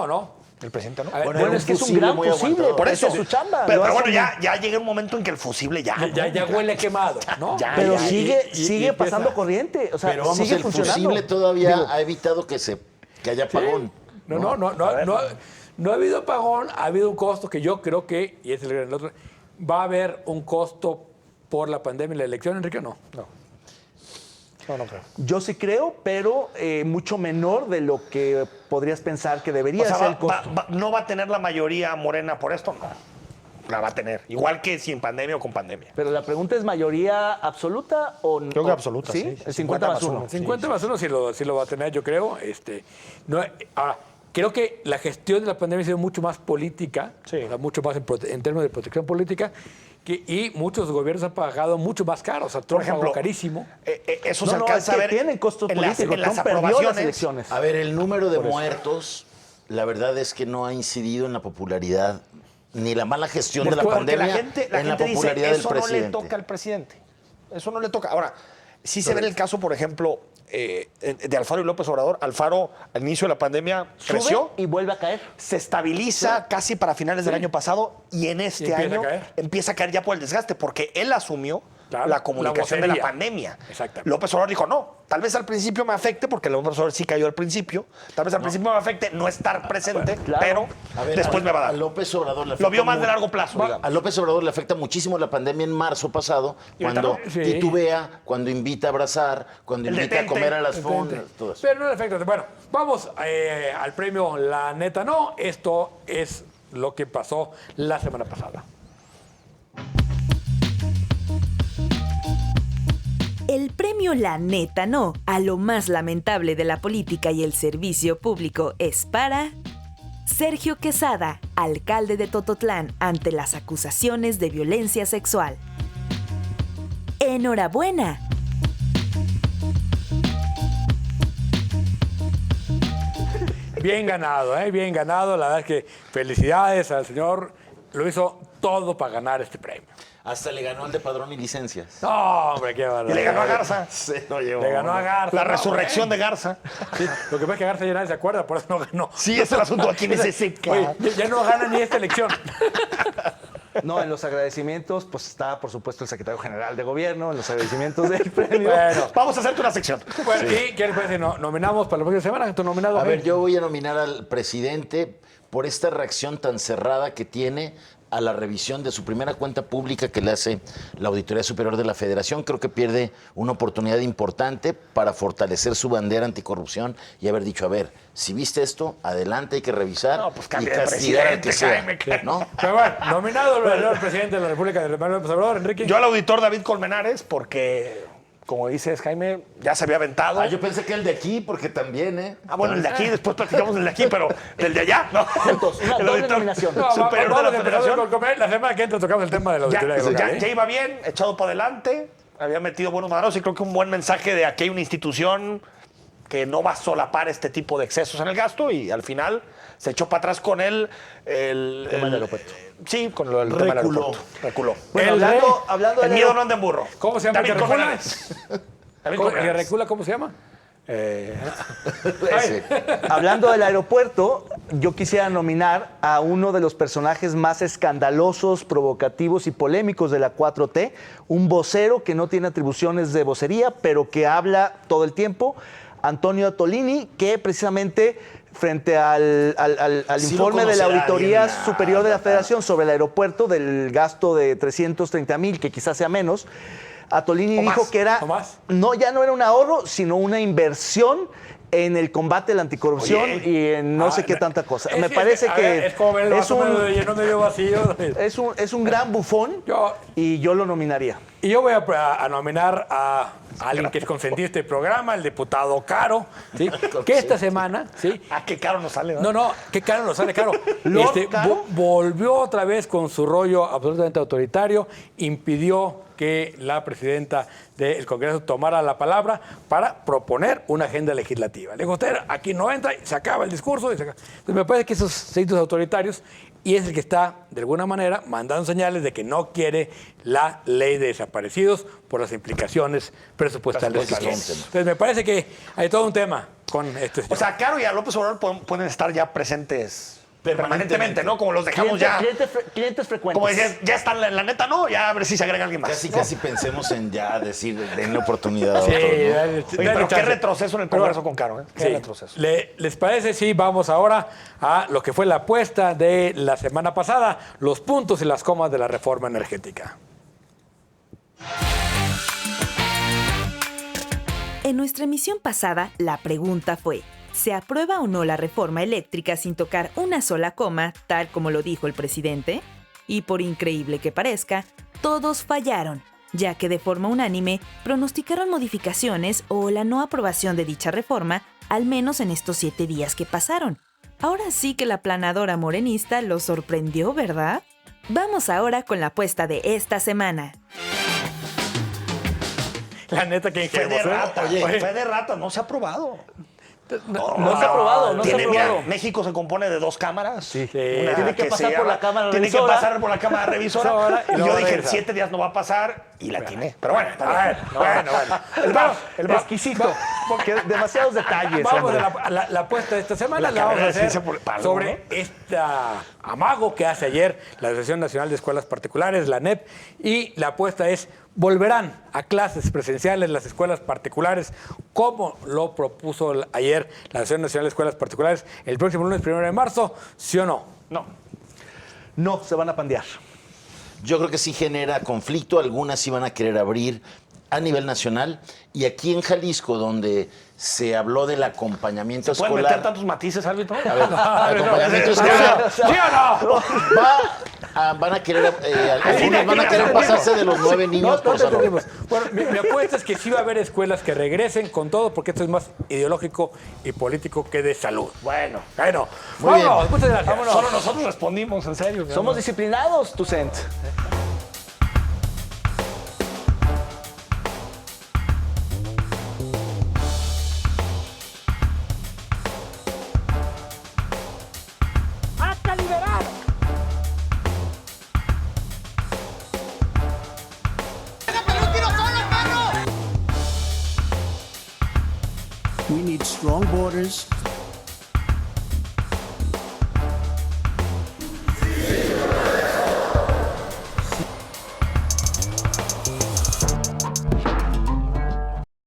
[SPEAKER 1] No.
[SPEAKER 5] El presidente no.
[SPEAKER 1] A ver,
[SPEAKER 4] Bueno,
[SPEAKER 6] era
[SPEAKER 4] es
[SPEAKER 6] un
[SPEAKER 4] que es un
[SPEAKER 6] fusible
[SPEAKER 4] gran
[SPEAKER 6] muy
[SPEAKER 4] fusible,
[SPEAKER 6] aguantador.
[SPEAKER 4] por eso es su chamba.
[SPEAKER 5] Pero
[SPEAKER 4] lo hace
[SPEAKER 5] bueno,
[SPEAKER 4] muy-
[SPEAKER 5] ya llega un momento en que el fusible ya.
[SPEAKER 1] Ya huele quemado, ¿no?
[SPEAKER 5] Ya,
[SPEAKER 4] Pero
[SPEAKER 5] ya,
[SPEAKER 4] sigue
[SPEAKER 1] y empieza-
[SPEAKER 4] pasando corriente, o sea,
[SPEAKER 6] Pero vamos,
[SPEAKER 4] sigue
[SPEAKER 6] el
[SPEAKER 4] funcionando.
[SPEAKER 6] fusible todavía
[SPEAKER 4] Digo,
[SPEAKER 6] ha evitado que haya apagón.
[SPEAKER 1] No ha habido apagón, ha habido un costo que yo creo que, y es el gran otro, va a haber un costo por la pandemia y la elección, Enrique, ¿o no?
[SPEAKER 5] No creo.
[SPEAKER 4] Yo sí creo, pero mucho menor de lo que podrías pensar que debería
[SPEAKER 5] O sea,
[SPEAKER 4] ser el costo.
[SPEAKER 5] no va a tener la mayoría morena por esto, no. La va a tener. Igual que sin pandemia o con pandemia.
[SPEAKER 4] Pero la pregunta es, ¿mayoría absoluta o no?
[SPEAKER 5] Creo que absoluta, sí.
[SPEAKER 4] El 50 más 1.
[SPEAKER 1] 50 más 1 sí lo va a tener, yo creo. Creo que la gestión de la pandemia ha sido mucho más política,
[SPEAKER 5] Sí.
[SPEAKER 1] o sea, mucho más en términos de protección política, y muchos gobiernos han pagado mucho más caro. O sea, Trump pagó carísimo.
[SPEAKER 5] Eso
[SPEAKER 4] No,
[SPEAKER 5] se
[SPEAKER 4] no,
[SPEAKER 5] alcanza
[SPEAKER 4] es que
[SPEAKER 5] a ver
[SPEAKER 4] tienen costos
[SPEAKER 5] en las
[SPEAKER 4] políticos. Trump perdió las
[SPEAKER 5] aprobaciones.
[SPEAKER 4] elecciones.
[SPEAKER 6] A ver, el número de muertos, la verdad es que no ha incidido en la popularidad, ni la mala gestión de la
[SPEAKER 5] Porque
[SPEAKER 6] pandemia
[SPEAKER 5] la gente
[SPEAKER 6] en la
[SPEAKER 5] dice,
[SPEAKER 6] popularidad del
[SPEAKER 5] eso no le
[SPEAKER 6] presidente.
[SPEAKER 5] toca al presidente. Eso no le toca. Ahora, sí se ve en el caso, por ejemplo, de Alfaro y López Obrador. Alfaro, al inicio de la pandemia, creció,
[SPEAKER 4] Sube y vuelve a caer.
[SPEAKER 5] se estabiliza casi para finales del año pasado y en este
[SPEAKER 1] empieza
[SPEAKER 5] año
[SPEAKER 1] a caer.
[SPEAKER 5] empieza a caer ya por el desgaste, porque él asumió
[SPEAKER 1] Claro,
[SPEAKER 5] la comunicación
[SPEAKER 1] la
[SPEAKER 5] de la
[SPEAKER 1] vocería.
[SPEAKER 5] pandemia.
[SPEAKER 1] Exactamente.
[SPEAKER 5] López Obrador dijo, no, tal vez al principio me afecte, porque López Obrador sí cayó al principio, tal vez al principio me afecte no estar presente,
[SPEAKER 4] Claro.
[SPEAKER 5] pero
[SPEAKER 6] A ver,
[SPEAKER 5] después me va a dar.
[SPEAKER 6] A López Obrador le
[SPEAKER 5] Lo
[SPEAKER 6] afecta
[SPEAKER 5] vio más
[SPEAKER 6] muy-
[SPEAKER 5] de largo plazo, digamos.
[SPEAKER 6] A López Obrador le afecta muchísimo la pandemia en marzo pasado,
[SPEAKER 5] Y ahorita
[SPEAKER 6] cuando
[SPEAKER 1] no. Sí.
[SPEAKER 6] titubea, cuando invita a abrazar, cuando
[SPEAKER 5] El
[SPEAKER 6] invita
[SPEAKER 5] detente,
[SPEAKER 6] a comer a las
[SPEAKER 5] el
[SPEAKER 6] fondas, todo eso.
[SPEAKER 1] Pero no le afecta. Bueno, vamos al premio La Neta No. Esto es lo que pasó la semana pasada.
[SPEAKER 7] El premio La Neta No a lo más lamentable de la política y el servicio público es para Sergio Quesada, alcalde de Tototlán, ante las acusaciones de violencia sexual. ¡Enhorabuena!
[SPEAKER 1] Bien ganado, ¿eh? Bien ganado. La verdad es que felicidades al señor. Lo hizo todo para ganar este premio.
[SPEAKER 6] Hasta le ganó al de padrón y licencias.
[SPEAKER 1] No, hombre, qué
[SPEAKER 5] Y
[SPEAKER 1] barbaridad.
[SPEAKER 5] le ganó a Garza.
[SPEAKER 6] Se lo llevó.
[SPEAKER 1] Le ganó a Garza.
[SPEAKER 5] La
[SPEAKER 1] No,
[SPEAKER 5] resurrección de Garza.
[SPEAKER 1] sí, lo que pasa es que Garza ya nadie se acuerda, por eso no ganó.
[SPEAKER 5] Sí, es el asunto. ¿Quién es ese
[SPEAKER 1] Oye, ya no gana ni esta elección.
[SPEAKER 4] No, en los agradecimientos, pues está, por supuesto, el secretario general de gobierno, en los agradecimientos del premio.
[SPEAKER 1] Bueno,
[SPEAKER 5] Vamos a hacerte una sección.
[SPEAKER 1] bueno, ¿y qué les parece? Nominamos para la próxima semana. ¿Tu nominado?
[SPEAKER 6] A ver, yo voy a nominar al presidente por esta reacción tan cerrada que tiene a la revisión de su primera cuenta pública que le hace la Auditoría Superior de la Federación. Creo que pierde una oportunidad importante para fortalecer su bandera anticorrupción y haber dicho, a ver, si viste esto, adelante, hay que revisar
[SPEAKER 5] No, pues
[SPEAKER 6] y
[SPEAKER 5] cambia de
[SPEAKER 6] castigar al que sea.
[SPEAKER 5] presidente, Jaime.
[SPEAKER 6] ¿No?
[SPEAKER 1] Pero bueno, nominado el presidente de la República de Manuel López Obrador, Enrique.
[SPEAKER 5] Yo al auditor David Colmenares, porque como dices, Jaime, ya se había aventado.
[SPEAKER 6] Yo pensé que el de aquí, porque también, ¿eh?
[SPEAKER 5] Bueno, el de aquí, después platicamos del de aquí, pero del de allá, ¿no?
[SPEAKER 4] Juntos, una
[SPEAKER 5] El
[SPEAKER 4] doble
[SPEAKER 5] auditor
[SPEAKER 4] nominación.
[SPEAKER 5] superior de la Federación.
[SPEAKER 1] La semana que entra tocamos el tema de la auditoría local,
[SPEAKER 5] Ya iba bien, echado para adelante, había metido buenos madrazos y creo que un buen mensaje de aquí hay una institución que no va a solapar este tipo de excesos en el gasto y al final se echó para atrás con él el
[SPEAKER 4] tema del aeropuerto.
[SPEAKER 5] Sí, con el tema del aeropuerto. Reculó.
[SPEAKER 4] Bueno,
[SPEAKER 1] El
[SPEAKER 4] hablando
[SPEAKER 5] El
[SPEAKER 4] del
[SPEAKER 5] miedo no anda en burro.
[SPEAKER 1] ¿Cómo se llama el que
[SPEAKER 5] David
[SPEAKER 1] recula?
[SPEAKER 5] Comerales. David
[SPEAKER 1] ¿El que
[SPEAKER 5] Comerales.
[SPEAKER 1] recula cómo se llama?
[SPEAKER 6] Ese.
[SPEAKER 4] Hablando del aeropuerto, yo quisiera nominar a uno de los personajes más escandalosos, provocativos y polémicos de la 4T, un vocero que no tiene atribuciones de vocería, pero que habla todo el tiempo, Antonio Tolini, que precisamente frente al
[SPEAKER 6] Sí
[SPEAKER 4] informe
[SPEAKER 6] lo
[SPEAKER 4] de la
[SPEAKER 6] conocerá
[SPEAKER 4] Auditoría
[SPEAKER 6] alguien,
[SPEAKER 4] Superior de la Federación sobre el aeropuerto, del gasto de 330,000, que quizás sea menos, Atolini dijo
[SPEAKER 5] más,
[SPEAKER 4] que era,
[SPEAKER 1] o más.
[SPEAKER 4] ya no era un ahorro, sino una inversión en el combate a la anticorrupción
[SPEAKER 5] Oye.
[SPEAKER 4] y en no sé qué tanta cosa. Me
[SPEAKER 1] Es-
[SPEAKER 4] parece
[SPEAKER 1] a
[SPEAKER 4] que
[SPEAKER 1] ver, es como ver el
[SPEAKER 4] es
[SPEAKER 1] vaso medio
[SPEAKER 4] un,
[SPEAKER 1] lleno medio vacío.
[SPEAKER 4] es un gran bufón
[SPEAKER 1] Yo-
[SPEAKER 4] y yo lo nominaría.
[SPEAKER 1] Y yo voy a nominar a alguien que es consentido este programa, el diputado Caro, ¿sí? Que esta semana, ¿sí?
[SPEAKER 5] Ah, qué caro nos sale,
[SPEAKER 1] No, qué caro nos sale caro.
[SPEAKER 4] Lord Caro.
[SPEAKER 1] Volvió otra vez con su rollo absolutamente autoritario, impidió que la presidenta del Congreso tomara la palabra para proponer una agenda legislativa. Le dijo, usted aquí no entra, y se acaba el discurso. Entonces me parece que esos actos autoritarios, y es el que está, de alguna manera, mandando señales de que no quiere la ley de desaparecidos por las implicaciones presupuestales que tiene. Entonces me parece que hay todo un tema con este señor.
[SPEAKER 5] O sea, Caro y a López Obrador pueden estar ya presentes permanentemente, ¿no? Como los dejamos
[SPEAKER 4] Clientes frecuentes.
[SPEAKER 5] Como decías, ya están, la neta, ¿no? Ya a ver si se agrega alguien más.
[SPEAKER 6] Casi pensemos en ya decir, denle oportunidad a
[SPEAKER 1] Sí,
[SPEAKER 6] otro, ¿no?
[SPEAKER 1] dale
[SPEAKER 5] Oye, pero qué
[SPEAKER 1] chance.
[SPEAKER 5] retroceso en el Congreso con Caro, ¿eh? Qué
[SPEAKER 1] Sí.
[SPEAKER 5] retroceso.
[SPEAKER 1] ¿Les parece si vamos ahora a lo que fue la apuesta de la semana pasada, los puntos y las comas de la reforma energética?
[SPEAKER 7] En nuestra emisión pasada, la pregunta fue, ¿se aprueba o no la reforma eléctrica sin tocar una sola coma, tal como lo dijo el presidente? Y por increíble que parezca, todos fallaron, ya que de forma unánime pronosticaron modificaciones o la no aprobación de dicha reforma, al menos en estos 7 días que pasaron. Ahora sí que la planadora morenista los sorprendió, ¿verdad? Vamos ahora con la apuesta de esta semana.
[SPEAKER 1] La neta que
[SPEAKER 5] Fue de
[SPEAKER 1] ingenuos, ¿eh?
[SPEAKER 5] rata,
[SPEAKER 1] Oye,
[SPEAKER 5] fue de rata, no se ha aprobado.
[SPEAKER 4] No se ha aprobado, no se ha
[SPEAKER 5] Tiene- mira,
[SPEAKER 4] aprobado.
[SPEAKER 5] México se compone de 2 cámaras.
[SPEAKER 1] Sí.
[SPEAKER 5] Una
[SPEAKER 4] Tiene que pasar
[SPEAKER 5] se
[SPEAKER 4] por
[SPEAKER 5] llama-
[SPEAKER 4] la cámara
[SPEAKER 5] Tiene que
[SPEAKER 4] revisora.
[SPEAKER 5] pasar por la cámara revisora.
[SPEAKER 1] Revisora, y
[SPEAKER 5] Y yo
[SPEAKER 1] luego
[SPEAKER 5] dije, en
[SPEAKER 1] regresa.
[SPEAKER 5] 7 días no va a pasar y la tiene. Pero bueno, está
[SPEAKER 1] a
[SPEAKER 5] bien.
[SPEAKER 1] ver, bueno.
[SPEAKER 5] El VAR.
[SPEAKER 4] Exquisito. Porque demasiados detalles.
[SPEAKER 1] Vamos
[SPEAKER 4] hombre.
[SPEAKER 1] a la apuesta de esta semana,
[SPEAKER 5] La
[SPEAKER 1] la vamos
[SPEAKER 5] carrera
[SPEAKER 1] a
[SPEAKER 5] de
[SPEAKER 1] hacer
[SPEAKER 5] ciencia por algo,
[SPEAKER 1] sobre este amago que hace ayer la Asociación Nacional de Escuelas Particulares, la NEP, y la apuesta es, ¿volverán a clases presenciales las escuelas particulares como lo propuso ayer la Asociación Nacional de Escuelas Particulares el próximo lunes 1 de marzo? ¿Sí o no?
[SPEAKER 5] No.
[SPEAKER 4] No, se van a pandear.
[SPEAKER 6] Yo creo que sí genera conflicto, algunas sí van a querer abrir a nivel nacional y aquí en Jalisco, donde se habló del acompañamiento
[SPEAKER 5] ¿Pueden meter
[SPEAKER 6] escolar.
[SPEAKER 5] tantos matices, árbitro?
[SPEAKER 6] A ver, acompañamiento escolar.
[SPEAKER 1] ¿Sí o no?
[SPEAKER 6] Van a querer, algunos van a querer pasarse de los 9 niños por
[SPEAKER 1] te
[SPEAKER 6] salón.
[SPEAKER 1] entendimos. Bueno, mi apuesta es que sí va a haber escuelas que regresen con todo, porque esto es más ideológico y político que de salud.
[SPEAKER 5] Bueno.
[SPEAKER 1] Bueno,
[SPEAKER 6] Muy bien.
[SPEAKER 1] vámonos, muchas gracias.
[SPEAKER 5] Solo nosotros respondimos, en serio. mi
[SPEAKER 4] Somos
[SPEAKER 5] amor.
[SPEAKER 4] disciplinados, Tucent.
[SPEAKER 2] ¡Hasta liberar! ¡Pégate un tiro solo, perro!
[SPEAKER 3] We need strong borders,